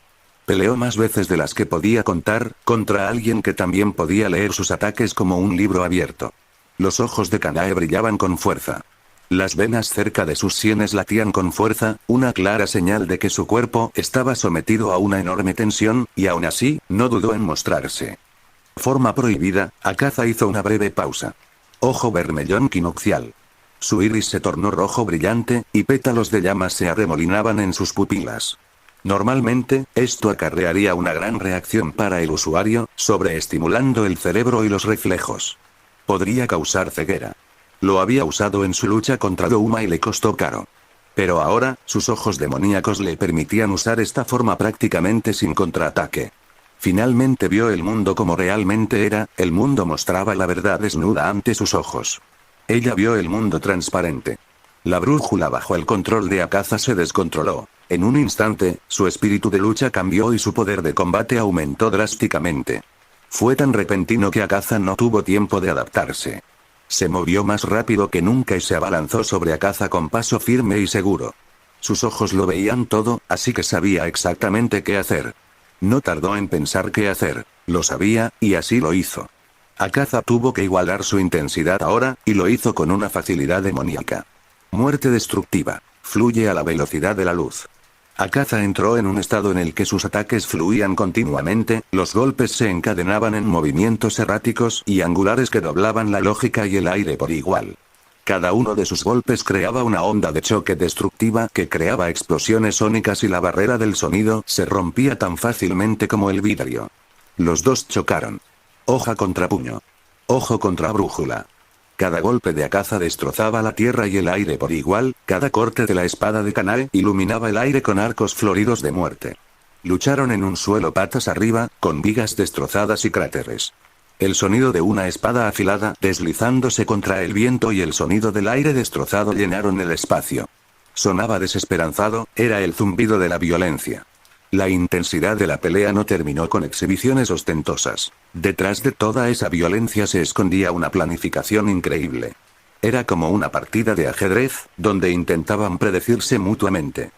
Peleó más veces de las que podía contar, contra alguien que también podía leer sus ataques como un libro abierto. Los ojos de Kanae brillaban con fuerza. Las venas cerca de sus sienes latían con fuerza, una clara señal de que su cuerpo estaba sometido a una enorme tensión, y aún así, no dudó en mostrarse. Forma prohibida. Akaza hizo una breve pausa. Ojo vermellón quinoccial. Su iris se tornó rojo brillante, y pétalos de llamas se arremolinaban en sus pupilas. Normalmente, esto acarrearía una gran reacción para el usuario, sobreestimulando el cerebro y los reflejos. Podría causar ceguera. Lo había usado en su lucha contra Douma y le costó caro. Pero ahora, sus ojos demoníacos le permitían usar esta forma prácticamente sin contraataque. Finalmente vio el mundo como realmente era, el mundo mostraba la verdad desnuda ante sus ojos. Ella vio el mundo transparente. La brújula bajo el control de Akaza se descontroló. En un instante, su espíritu de lucha cambió y su poder de combate aumentó drásticamente. Fue tan repentino que Akaza no tuvo tiempo de adaptarse. Se movió más rápido que nunca y se abalanzó sobre Akaza con paso firme y seguro. Sus ojos lo veían todo, así que sabía exactamente qué hacer. No tardó en pensar qué hacer, lo sabía, y así lo hizo. Akaza tuvo que igualar su intensidad ahora, y lo hizo con una facilidad demoníaca. Muerte destructiva. Fluye a la velocidad de la luz. Akaza entró en un estado en el que sus ataques fluían continuamente, los golpes se encadenaban en movimientos erráticos y angulares que doblaban la lógica y el aire por igual. Cada uno de sus golpes creaba una onda de choque destructiva que creaba explosiones sónicas y la barrera del sonido se rompía tan fácilmente como el vidrio. Los dos chocaron. Hoja contra puño. Ojo contra brújula. Cada golpe de Akaza destrozaba la tierra y el aire por igual, cada corte de la espada de Kanae iluminaba el aire con arcos floridos de muerte. Lucharon en un suelo patas arriba, con vigas destrozadas y cráteres. El sonido de una espada afilada deslizándose contra el viento y el sonido del aire destrozado llenaron el espacio. Sonaba desesperanzado, era el zumbido de la violencia. La intensidad de la pelea no terminó con exhibiciones ostentosas. Detrás de toda esa violencia se escondía una planificación increíble. Era como una partida de ajedrez, donde intentaban predecirse mutuamente.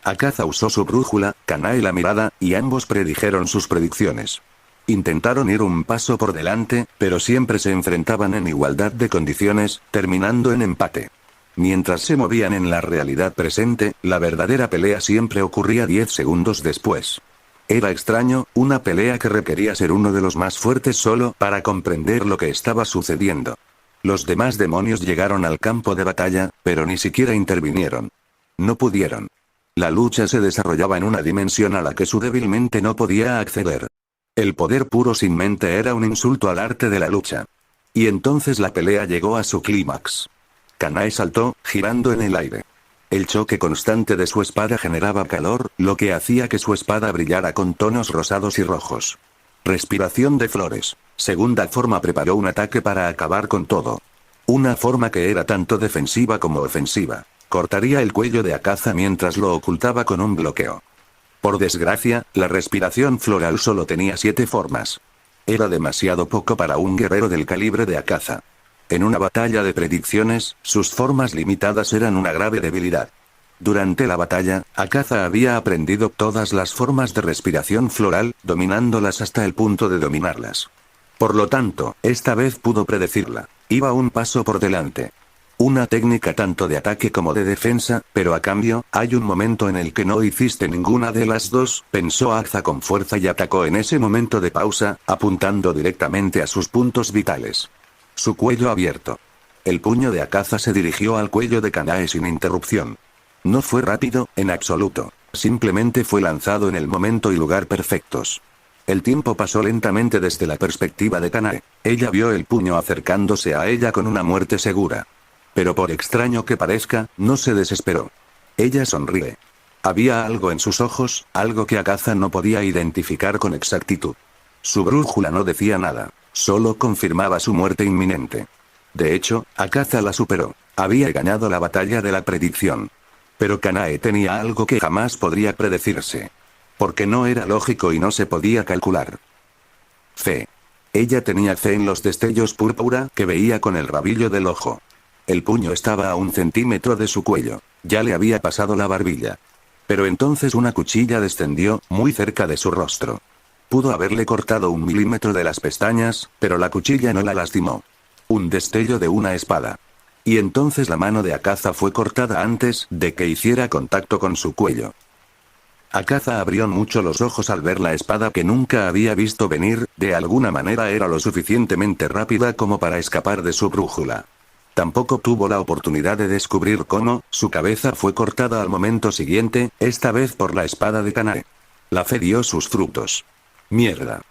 Akaza usó su brújula, Kanae la mirada, y ambos predijeron sus predicciones. Intentaron ir un paso por delante, pero siempre se enfrentaban en igualdad de condiciones, terminando en empate. Mientras se movían en la realidad presente, la verdadera pelea siempre ocurría 10 segundos después. Era extraño, una pelea que requería ser uno de los más fuertes solo para comprender lo que estaba sucediendo. Los demás demonios llegaron al campo de batalla, pero ni siquiera intervinieron. No pudieron. La lucha se desarrollaba en una dimensión a la que su débil mente no podía acceder. El poder puro sin mente era un insulto al arte de la lucha. Y entonces la pelea llegó a su clímax. Kanae saltó, girando en el aire. El choque constante de su espada generaba calor, lo que hacía que su espada brillara con tonos rosados y rojos. Respiración de flores. Segunda forma preparó un ataque para acabar con todo. Una forma que era tanto defensiva como ofensiva. Cortaría el cuello de Akaza mientras lo ocultaba con un bloqueo. Por desgracia, la respiración floral solo tenía 7 formas. Era demasiado poco para un guerrero del calibre de Akaza. En una batalla de predicciones, sus formas limitadas eran una grave debilidad. Durante la batalla, Akaza había aprendido todas las formas de respiración floral, dominándolas hasta el punto de dominarlas. Por lo tanto, esta vez pudo predecirla. Iba un paso por delante. Una técnica tanto de ataque como de defensa, pero a cambio, hay un momento en el que no hiciste ninguna de las dos, pensó Akaza con fuerza y atacó en ese momento de pausa, apuntando directamente a sus puntos vitales. Su cuello abierto. El puño de Akaza se dirigió al cuello de Kanae sin interrupción. No fue rápido, en absoluto. Simplemente fue lanzado en el momento y lugar perfectos. El tiempo pasó lentamente desde la perspectiva de Kanae. Ella vio el puño acercándose a ella con una muerte segura. Pero por extraño que parezca, no se desesperó. Ella sonríe. Había algo en sus ojos, algo que Akaza no podía identificar con exactitud. Su brújula no decía nada. Solo confirmaba su muerte inminente. De hecho, Akaza la superó. Había ganado la batalla de la predicción. Pero Kanae tenía algo que jamás podría predecirse. Porque no era lógico y no se podía calcular. Fe. Ella tenía fe en los destellos púrpura que veía con el rabillo del ojo. El puño estaba a 1 centímetro de su cuello. Ya le había pasado la barbilla. Pero entonces una cuchilla descendió, muy cerca de su rostro. Pudo haberle cortado 1 milímetro de las pestañas, pero la cuchilla no la lastimó. Un destello de una espada. Y entonces la mano de Akaza fue cortada antes de que hiciera contacto con su cuello. Akaza abrió mucho los ojos al ver la espada que nunca había visto venir, de alguna manera era lo suficientemente rápida como para escapar de su brújula. Tampoco tuvo la oportunidad de descubrir cómo, su cabeza fue cortada al momento siguiente, esta vez por la espada de Kanae. La fe dio sus frutos. Mierda.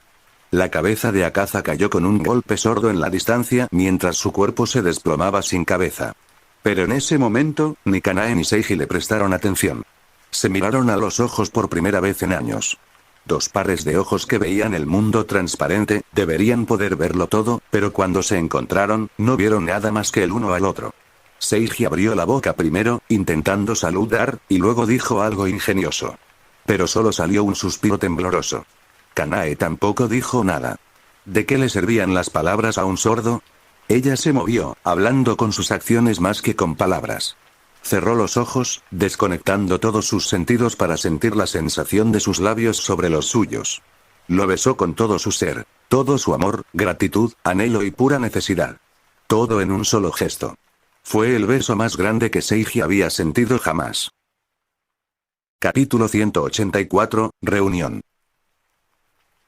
La cabeza de Akaza cayó con un golpe sordo en la distancia mientras su cuerpo se desplomaba sin cabeza. Pero en ese momento, ni Kanae ni Seiji le prestaron atención. Se miraron a los ojos por primera vez en años. 2 pares de ojos que veían el mundo transparente, deberían poder verlo todo, pero cuando se encontraron, no vieron nada más que el uno al otro. Seiji abrió la boca primero, intentando saludar, y luego dijo algo ingenioso. Pero solo salió un suspiro tembloroso. Kanae tampoco dijo nada. ¿De qué le servían las palabras a un sordo? Ella se movió, hablando con sus acciones más que con palabras. Cerró los ojos, desconectando todos sus sentidos para sentir la sensación de sus labios sobre los suyos. Lo besó con todo su ser, todo su amor, gratitud, anhelo y pura necesidad. Todo en un solo gesto. Fue el beso más grande que Seiji había sentido jamás. Capítulo 184, Reunión.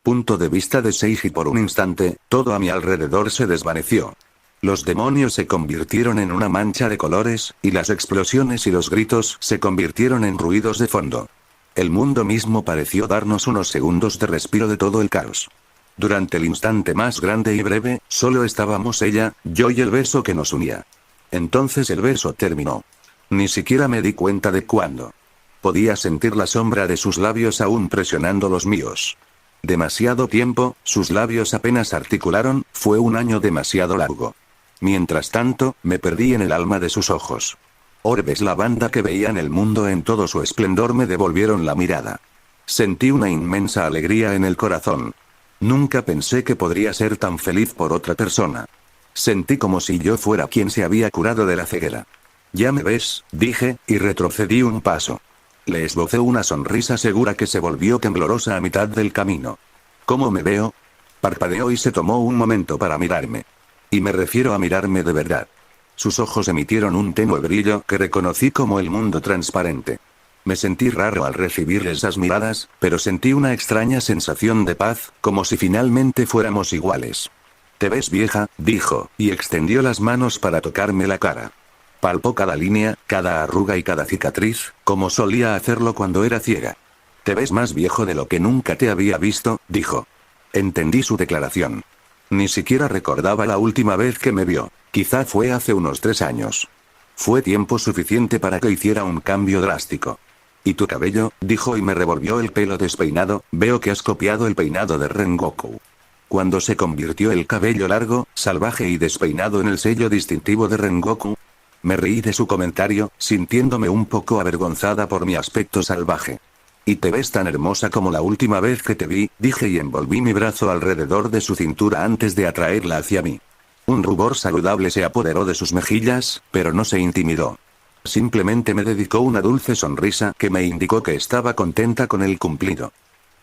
Punto de vista de Seiji. Por un instante, todo a mi alrededor se desvaneció. Los demonios se convirtieron en una mancha de colores, y las explosiones y los gritos se convirtieron en ruidos de fondo. El mundo mismo pareció darnos unos segundos de respiro de todo el caos. Durante el instante más grande y breve, solo estábamos ella, yo y el beso que nos unía. Entonces el beso terminó. Ni siquiera me di cuenta de cuándo. Podía sentir la sombra de sus labios aún presionando los míos. Demasiado tiempo, sus labios apenas articularon, fue un año demasiado largo. Mientras tanto, me perdí en el alma de sus ojos. Orbes lavanda que veían el mundo en todo su esplendor me devolvieron la mirada. Sentí una inmensa alegría en el corazón. Nunca pensé que podría ser tan feliz por otra persona. Sentí como si yo fuera quien se había curado de la ceguera. Ya me ves, dije, y retrocedí un paso. Le esbocé una sonrisa segura que se volvió temblorosa a mitad del camino. ¿Cómo me veo? Parpadeó y se tomó un momento para mirarme. Y me refiero a mirarme de verdad. Sus ojos emitieron un tenue brillo que reconocí como el mundo transparente. Me sentí raro al recibir esas miradas, pero sentí una extraña sensación de paz, como si finalmente fuéramos iguales. «Te ves vieja», dijo, y extendió las manos para tocarme la cara. Palpó cada línea, cada arruga y cada cicatriz, como solía hacerlo cuando era ciega. «Te ves más viejo de lo que nunca te había visto», dijo. Entendí su declaración. Ni siquiera recordaba la última vez que me vio. Quizá fue hace unos 3 años. Fue tiempo suficiente para que hiciera un cambio drástico. «¿Y tu cabello?», dijo y me revolvió el pelo despeinado. «Veo que has copiado el peinado de Rengoku». Cuando se convirtió el cabello largo, salvaje y despeinado en el sello distintivo de Rengoku. Me reí de su comentario, sintiéndome un poco avergonzada por mi aspecto salvaje. «Y te ves tan hermosa como la última vez que te vi», dije y envolví mi brazo alrededor de su cintura antes de atraerla hacia mí. Un rubor saludable se apoderó de sus mejillas, pero no se intimidó. Simplemente me dedicó una dulce sonrisa que me indicó que estaba contenta con el cumplido.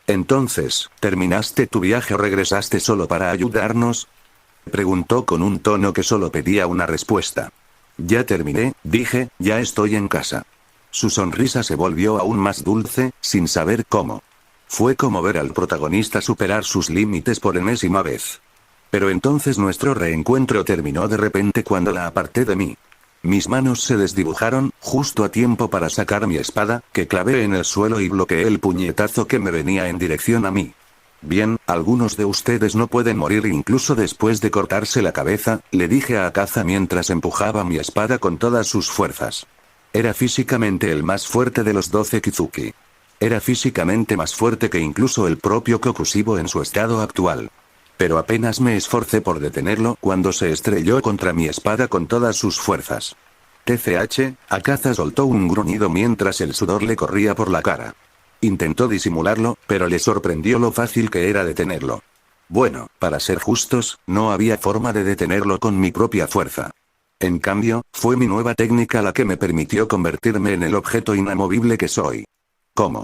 «Entonces, ¿terminaste tu viaje o regresaste solo para ayudarnos?», preguntó con un tono que solo pedía una respuesta. «Ya terminé», dije, «ya estoy en casa». Su sonrisa se volvió aún más dulce, sin saber cómo. Fue como ver al protagonista superar sus límites por enésima vez. Pero entonces nuestro reencuentro terminó de repente cuando la aparté de mí. Mis manos se desdibujaron, justo a tiempo para sacar mi espada, que clavé en el suelo y bloqueé el puñetazo que me venía en dirección a mí. «Bien, algunos de ustedes no pueden morir incluso después de cortarse la cabeza», le dije a Akaza mientras empujaba mi espada con todas sus fuerzas. Era físicamente el más fuerte de los 12 Kizuki. Era físicamente más fuerte que incluso el propio Kokushibo en su estado actual. Pero apenas me esforcé por detenerlo cuando se estrelló contra mi espada con todas sus fuerzas. TCH, Akaza soltó un gruñido mientras el sudor le corría por la cara. Intentó disimularlo, pero le sorprendió lo fácil que era detenerlo. Bueno, para ser justos, no había forma de detenerlo con mi propia fuerza. En cambio, fue mi nueva técnica la que me permitió convertirme en el objeto inamovible que soy. ¿Cómo?,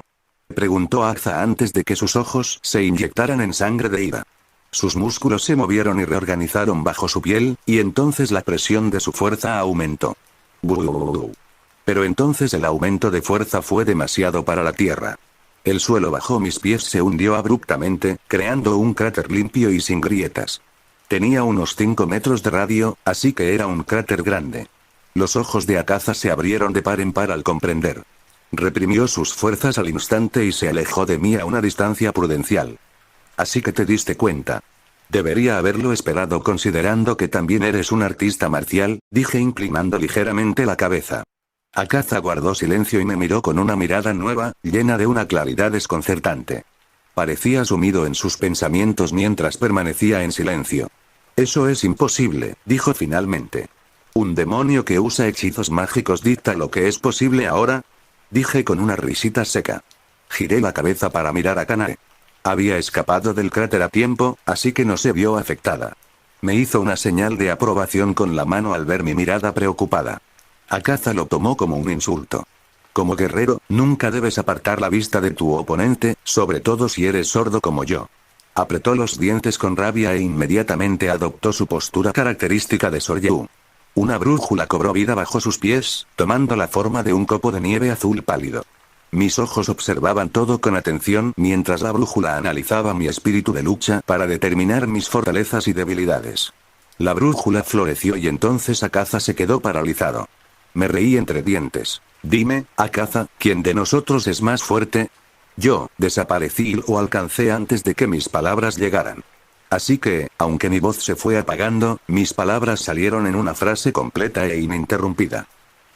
preguntó Akaza antes de que sus ojos se inyectaran en sangre de ira. Sus músculos se movieron y reorganizaron bajo su piel, y entonces la presión de su fuerza aumentó. Pero entonces el aumento de fuerza fue demasiado para la tierra. El suelo bajo mis pies se hundió abruptamente, creando un cráter limpio y sin grietas. Tenía unos 5 metros de radio, así que era un cráter grande. Los ojos de Akaza se abrieron de par en par al comprender. Reprimió sus fuerzas al instante y se alejó de mí a una distancia prudencial. «Así que te diste cuenta. Debería haberlo esperado considerando que también eres un artista marcial», dije inclinando ligeramente la cabeza. Akaza guardó silencio y me miró con una mirada nueva, llena de una claridad desconcertante. Parecía sumido en sus pensamientos mientras permanecía en silencio. «Eso es imposible», dijo finalmente. «¿Un demonio que usa hechizos mágicos dicta lo que es posible ahora?», dije con una risita seca. Giré la cabeza para mirar a Kanae. Había escapado del cráter a tiempo, así que no se vio afectada. Me hizo una señal de aprobación con la mano al ver mi mirada preocupada. Akaza lo tomó como un insulto. «Como guerrero, nunca debes apartar la vista de tu oponente, sobre todo si eres sordo como yo». Apretó los dientes con rabia e inmediatamente adoptó su postura característica de Soryu. Una brújula cobró vida bajo sus pies, tomando la forma de un copo de nieve azul pálido. Mis ojos observaban todo con atención mientras la brújula analizaba mi espíritu de lucha para determinar mis fortalezas y debilidades. La brújula floreció y entonces Akaza se quedó paralizado. Me reí entre dientes. «Dime, Akaza, ¿quién de nosotros es más fuerte?». Yo desaparecí y lo alcancé antes de que mis palabras llegaran. Así que, aunque mi voz se fue apagando, mis palabras salieron en una frase completa e ininterrumpida.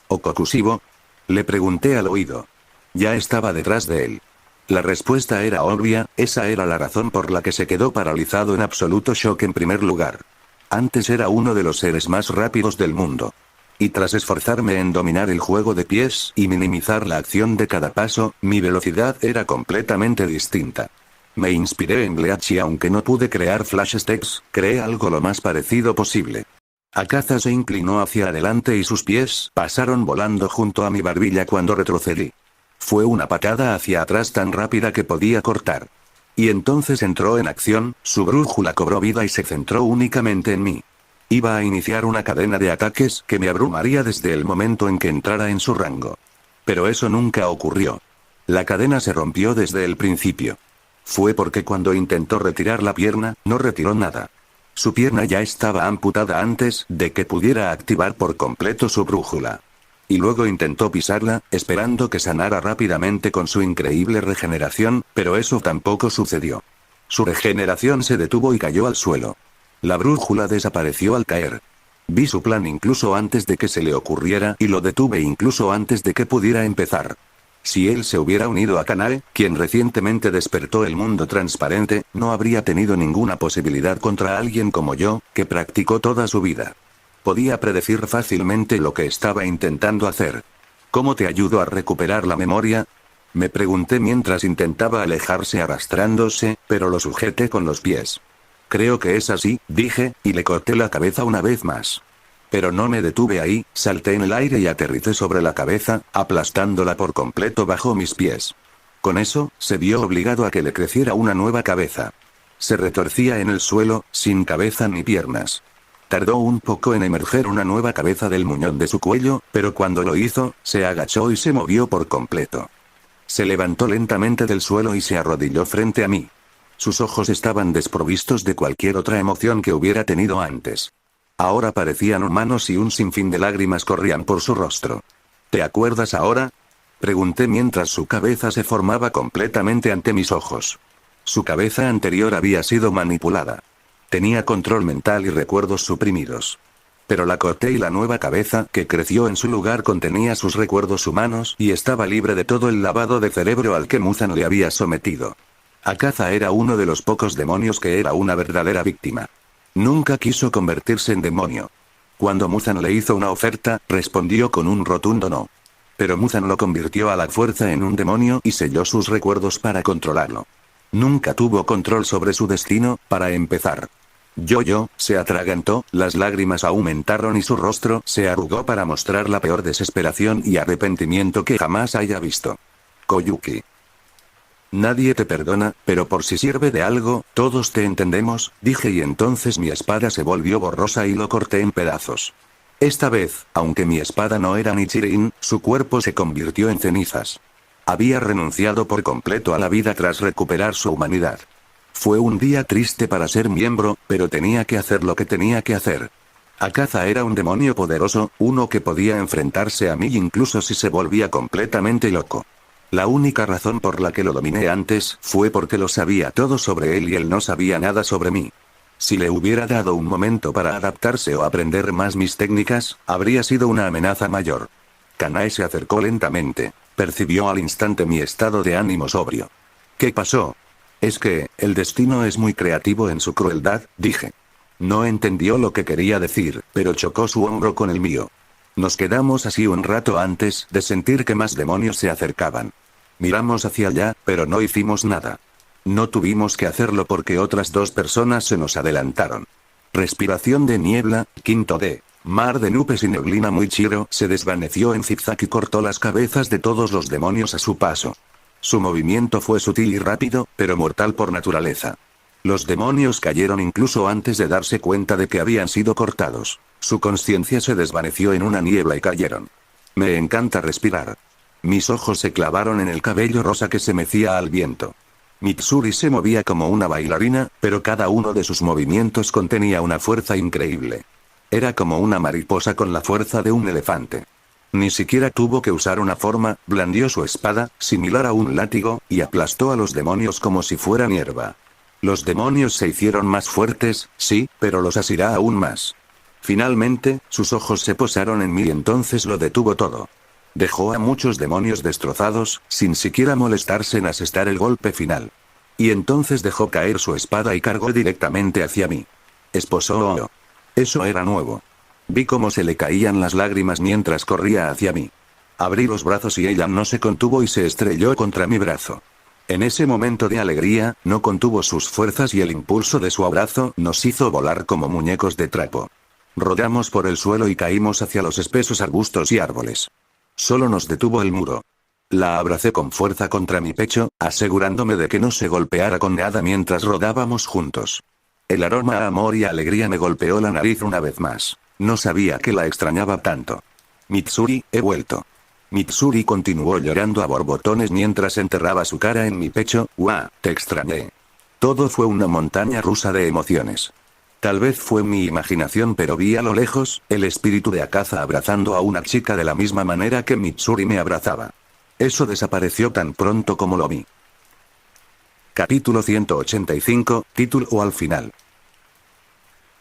«¿O Kokushibo?», le pregunté al oído. Ya estaba detrás de él. La respuesta era obvia, esa era la razón por la que se quedó paralizado en absoluto shock en primer lugar. Antes era uno de los seres más rápidos del mundo. Y tras esforzarme en dominar el juego de pies y minimizar la acción de cada paso, mi velocidad era completamente distinta. Me inspiré en Bleach y aunque no pude crear flash stacks, creé algo lo más parecido posible. Akaza se inclinó hacia adelante y sus pies pasaron volando junto a mi barbilla cuando retrocedí. Fue una patada hacia atrás tan rápida que podía cortar. Y entonces entró en acción, su brújula cobró vida y se centró únicamente en mí. Iba a iniciar una cadena de ataques que me abrumaría desde el momento en que entrara en su rango. Pero eso nunca ocurrió. La cadena se rompió desde el principio. Fue porque cuando intentó retirar la pierna, no retiró nada. Su pierna ya estaba amputada antes de que pudiera activar por completo su brújula. Y luego intentó pisarla, esperando que sanara rápidamente con su increíble regeneración, pero eso tampoco sucedió. Su regeneración se detuvo y cayó al suelo. La brújula desapareció al caer. Vi su plan incluso antes de que se le ocurriera y lo detuve incluso antes de que pudiera empezar. Si él se hubiera unido a Kanae, quien recientemente despertó el mundo transparente, no habría tenido ninguna posibilidad contra alguien como yo, que practicó toda su vida. Podía predecir fácilmente lo que estaba intentando hacer. ¿Cómo te ayudo a recuperar la memoria? Me pregunté mientras intentaba alejarse arrastrándose, pero lo sujeté con los pies. Creo que es así, dije, y le corté la cabeza una vez más. Pero no me detuve ahí, salté en el aire y aterricé sobre la cabeza, aplastándola por completo bajo mis pies. Con eso, se vio obligado a que le creciera una nueva cabeza. Se retorcía en el suelo, sin cabeza ni piernas. Tardó un poco en emerger una nueva cabeza del muñón de su cuello, pero cuando lo hizo, se agachó y se movió por completo. Se levantó lentamente del suelo y se arrodilló frente a mí. Sus ojos estaban desprovistos de cualquier otra emoción que hubiera tenido antes. Ahora parecían humanos y un sinfín de lágrimas corrían por su rostro. ¿Te acuerdas ahora? Pregunté mientras su cabeza se formaba completamente ante mis ojos. Su cabeza anterior había sido manipulada. Tenía control mental y recuerdos suprimidos. Pero la corté y la nueva cabeza que creció en su lugar contenía sus recuerdos humanos y estaba libre de todo el lavado de cerebro al que Muzan le había sometido. Akaza era uno de los pocos demonios que era una verdadera víctima. Nunca quiso convertirse en demonio. Cuando Muzan le hizo una oferta, respondió con un rotundo no. Pero Muzan lo convirtió a la fuerza en un demonio y selló sus recuerdos para controlarlo. Nunca tuvo control sobre su destino, para empezar. Yo, se atragantó, las lágrimas aumentaron y su rostro se arrugó para mostrar la peor desesperación y arrepentimiento que jamás haya visto. Koyuki. Nadie te perdona, pero por si sirve de algo, todos te entendemos, dije y entonces mi espada se volvió borrosa y lo corté en pedazos. Esta vez, aunque mi espada no era Nichirin, su cuerpo se convirtió en cenizas. Había renunciado por completo a la vida tras recuperar su humanidad. Fue un día triste para ser miembro, pero tenía que hacer lo que tenía que hacer. Akaza era un demonio poderoso, uno que podía enfrentarse a mí incluso si se volvía completamente loco. La única razón por la que lo dominé antes fue porque lo sabía todo sobre él y él no sabía nada sobre mí. Si le hubiera dado un momento para adaptarse o aprender más mis técnicas, habría sido una amenaza mayor. Kanae se acercó lentamente. Percibió al instante mi estado de ánimo sobrio. ¿Qué pasó? Es que, el destino es muy creativo en su crueldad, dije. No entendió lo que quería decir, pero chocó su hombro con el mío. Nos quedamos así un rato antes de sentir que más demonios se acercaban. Miramos hacia allá, pero no hicimos nada. No tuvimos que hacerlo porque otras dos personas se nos adelantaron. Respiración de niebla, quinto D. Mar de nubes y neblina muy chiro se desvaneció en zigzag y cortó las cabezas de todos los demonios a su paso. Su movimiento fue sutil y rápido, pero mortal por naturaleza. Los demonios cayeron incluso antes de darse cuenta de que habían sido cortados. Su conciencia se desvaneció en una niebla y cayeron. Me encanta respirar. Mis ojos se clavaron en el cabello rosa que se mecía al viento. Mitsuri se movía como una bailarina, pero cada uno de sus movimientos contenía una fuerza increíble. Era como una mariposa con la fuerza de un elefante. Ni siquiera tuvo que usar una forma, blandió su espada, similar a un látigo, y aplastó a los demonios como si fueran hierba. Los demonios se hicieron más fuertes, sí, pero los asirá aún más. Finalmente, sus ojos se posaron en mí y entonces lo detuvo todo. Dejó a muchos demonios destrozados, sin siquiera molestarse en asestar el golpe final. Y entonces dejó caer su espada y cargó directamente hacia mí. Esposó. Eso era nuevo. Vi cómo se le caían las lágrimas mientras corría hacia mí. Abrí los brazos y ella no se contuvo y se estrelló contra mi brazo. En ese momento de alegría, no contuvo sus fuerzas y el impulso de su abrazo nos hizo volar como muñecos de trapo. Rodamos por el suelo y caímos hacia los espesos arbustos y árboles. Solo nos detuvo el muro. La abracé con fuerza contra mi pecho, asegurándome de que no se golpeara con nada mientras rodábamos juntos. El aroma a amor y alegría me golpeó la nariz una vez más. No sabía que la extrañaba tanto. Mitsuri, he vuelto. Mitsuri continuó llorando a borbotones mientras enterraba su cara en mi pecho. ¡Guau! Te extrañé. Todo fue una montaña rusa de emociones. Tal vez fue mi imaginación, pero vi a lo lejos, el espíritu de Akaza abrazando a una chica de la misma manera que Mitsuri me abrazaba. Eso desapareció tan pronto como lo vi. Capítulo 185, título o al final.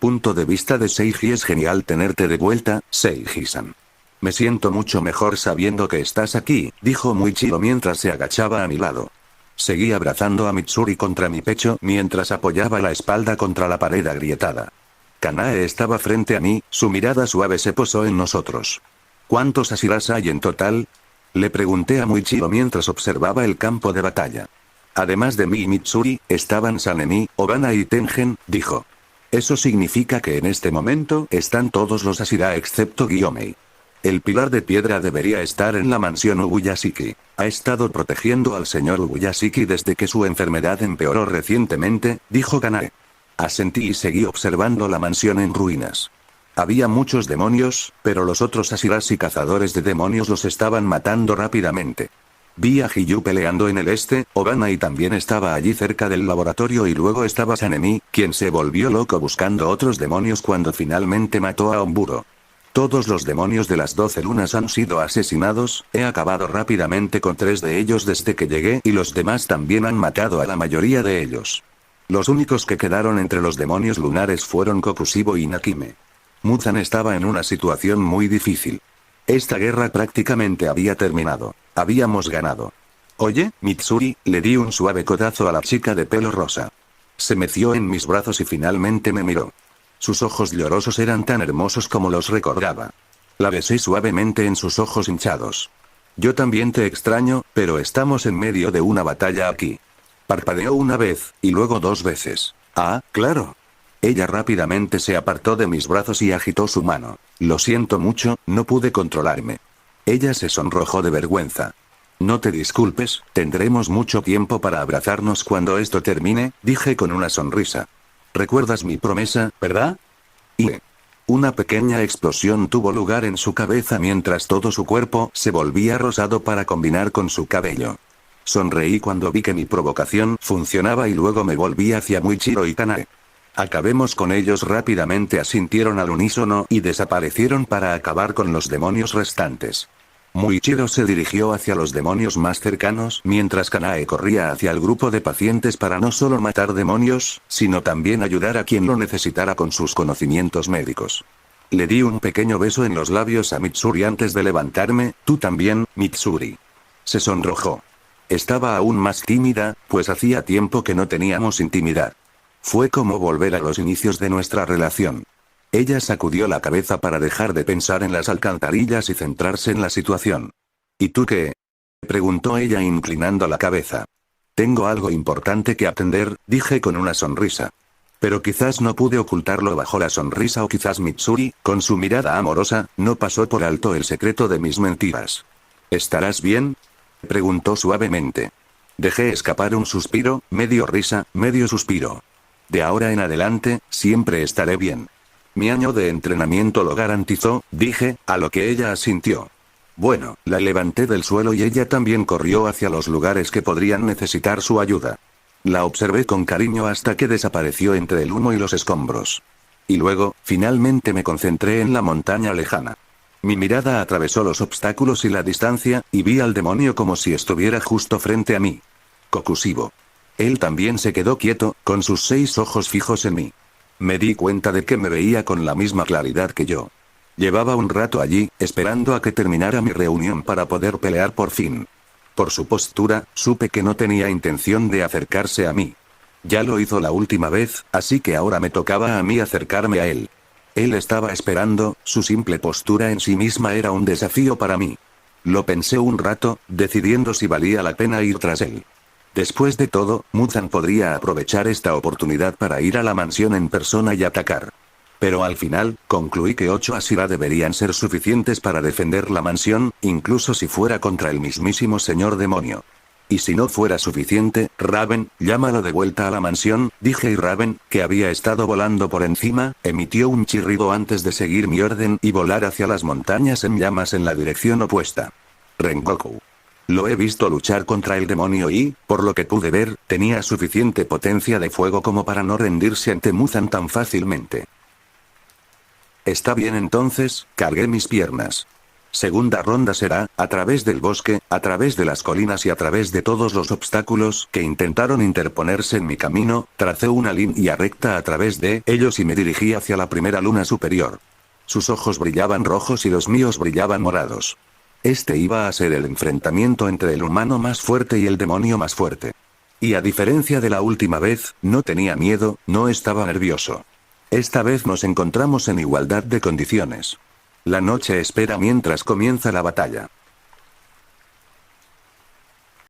Punto de vista de Seiji. Es genial tenerte de vuelta, Seiji-san. Me siento mucho mejor sabiendo que estás aquí, dijo Muichiro mientras se agachaba a mi lado. Seguí abrazando a Mitsuri contra mi pecho mientras apoyaba la espalda contra la pared agrietada. Kanae estaba frente a mí, su mirada suave se posó en nosotros. ¿Cuántos Ashiras hay en total? Le pregunté a Muichiro mientras observaba el campo de batalla. Además de mí y Mitsuri, estaban Sanemi, Obana y Tengen, dijo. Eso significa que en este momento están todos los Ashira excepto Gyomei. El pilar de piedra debería estar en la mansión Ubuyashiki. Ha estado protegiendo al señor Ubuyashiki desde que su enfermedad empeoró recientemente, dijo Kanae. Asentí y seguí observando la mansión en ruinas. Había muchos demonios, pero los otros Ashiras y cazadores de demonios los estaban matando rápidamente. Vi a Hiyu peleando en el este, Obana también estaba allí cerca del laboratorio y luego estaba Sanemi, quien se volvió loco buscando otros demonios cuando finalmente mató a Omburo. Todos los demonios de las 12 lunas han sido asesinados, he acabado rápidamente con 3 de ellos desde que llegué y los demás también han matado a la mayoría de ellos. Los únicos que quedaron entre los demonios lunares fueron Kokushibo y Nakime. Muzan estaba en una situación muy difícil. Esta guerra prácticamente había terminado. Habíamos ganado. Oye, Mitsuri, le di un suave codazo a la chica de pelo rosa. Se metió en mis brazos y finalmente me miró. Sus ojos llorosos eran tan hermosos como los recordaba. La besé suavemente en sus ojos hinchados. Yo también te extraño, pero estamos en medio de una batalla aquí. Parpadeó una vez, y luego 2 veces. Ah, claro. Ella rápidamente se apartó de mis brazos y agitó su mano. Lo siento mucho, no pude controlarme. Ella se sonrojó de vergüenza. No te disculpes, tendremos mucho tiempo para abrazarnos cuando esto termine, dije con una sonrisa. ¿Recuerdas mi promesa, verdad? Y una pequeña explosión tuvo lugar en su cabeza mientras todo su cuerpo se volvía rosado para combinar con su cabello. Sonreí cuando vi que mi provocación funcionaba y luego me volví hacia Muichiro y Kanae. Acabemos con ellos rápidamente, asintieron al unísono y desaparecieron para acabar con los demonios restantes. Muichiro se dirigió hacia los demonios más cercanos mientras Kanae corría hacia el grupo de pacientes para no solo matar demonios, sino también ayudar a quien lo necesitara con sus conocimientos médicos. Le di un pequeño beso en los labios a Mitsuri antes de levantarme. Tú también, Mitsuri. Se sonrojó. Estaba aún más tímida, pues hacía tiempo que no teníamos intimidad. Fue como volver a los inicios de nuestra relación. Ella sacudió la cabeza para dejar de pensar en las alcantarillas y centrarse en la situación. ¿Y tú qué? Preguntó ella inclinando la cabeza. Tengo algo importante que atender, dije con una sonrisa. Pero quizás no pude ocultarlo bajo la sonrisa o quizás Mitsuri, con su mirada amorosa, no pasó por alto el secreto de mis mentiras. ¿Estarás bien? Preguntó suavemente. Dejé escapar un suspiro, medio risa, medio suspiro. De ahora en adelante, siempre estaré bien. Mi año de entrenamiento lo garantizó, dije, a lo que ella asintió. Bueno, la levanté del suelo y ella también corrió hacia los lugares que podrían necesitar su ayuda. La observé con cariño hasta que desapareció entre el humo y los escombros. Y luego, finalmente me concentré en la montaña lejana. Mi mirada atravesó los obstáculos y la distancia, y vi al demonio como si estuviera justo frente a mí. Kokushibo. Él también se quedó quieto, con sus 6 ojos fijos en mí. Me di cuenta de que me veía con la misma claridad que yo. Llevaba un rato allí, esperando a que terminara mi reunión para poder pelear por fin. Por su postura, supe que no tenía intención de acercarse a mí. Ya lo hizo la última vez, así que ahora me tocaba a mí acercarme a él. Él estaba esperando, su simple postura en sí misma era un desafío para mí. Lo pensé un rato, decidiendo si valía la pena ir tras él. Después de todo, Muzan podría aprovechar esta oportunidad para ir a la mansión en persona y atacar. Pero al final, concluí que 8 Asira deberían ser suficientes para defender la mansión, incluso si fuera contra el mismísimo señor demonio. Y si no fuera suficiente, Raven, llámalo de vuelta a la mansión, dije, y Raven, que había estado volando por encima, emitió un chirrido antes de seguir mi orden y volar hacia las montañas en llamas en la dirección opuesta. Rengoku. Lo he visto luchar contra el demonio y, por lo que pude ver, tenía suficiente potencia de fuego como para no rendirse ante Muzan tan fácilmente. Está bien, entonces, cargué mis piernas. Segunda ronda será, a través del bosque, a través de las colinas y a través de todos los obstáculos que intentaron interponerse en mi camino, tracé una línea recta a través de ellos y me dirigí hacia la primera luna superior. Sus ojos brillaban rojos y los míos brillaban morados. Este iba a ser el enfrentamiento entre el humano más fuerte y el demonio más fuerte. Y a diferencia de la última vez, no tenía miedo, no estaba nervioso. Esta vez nos encontramos en igualdad de condiciones. La noche espera mientras comienza la batalla.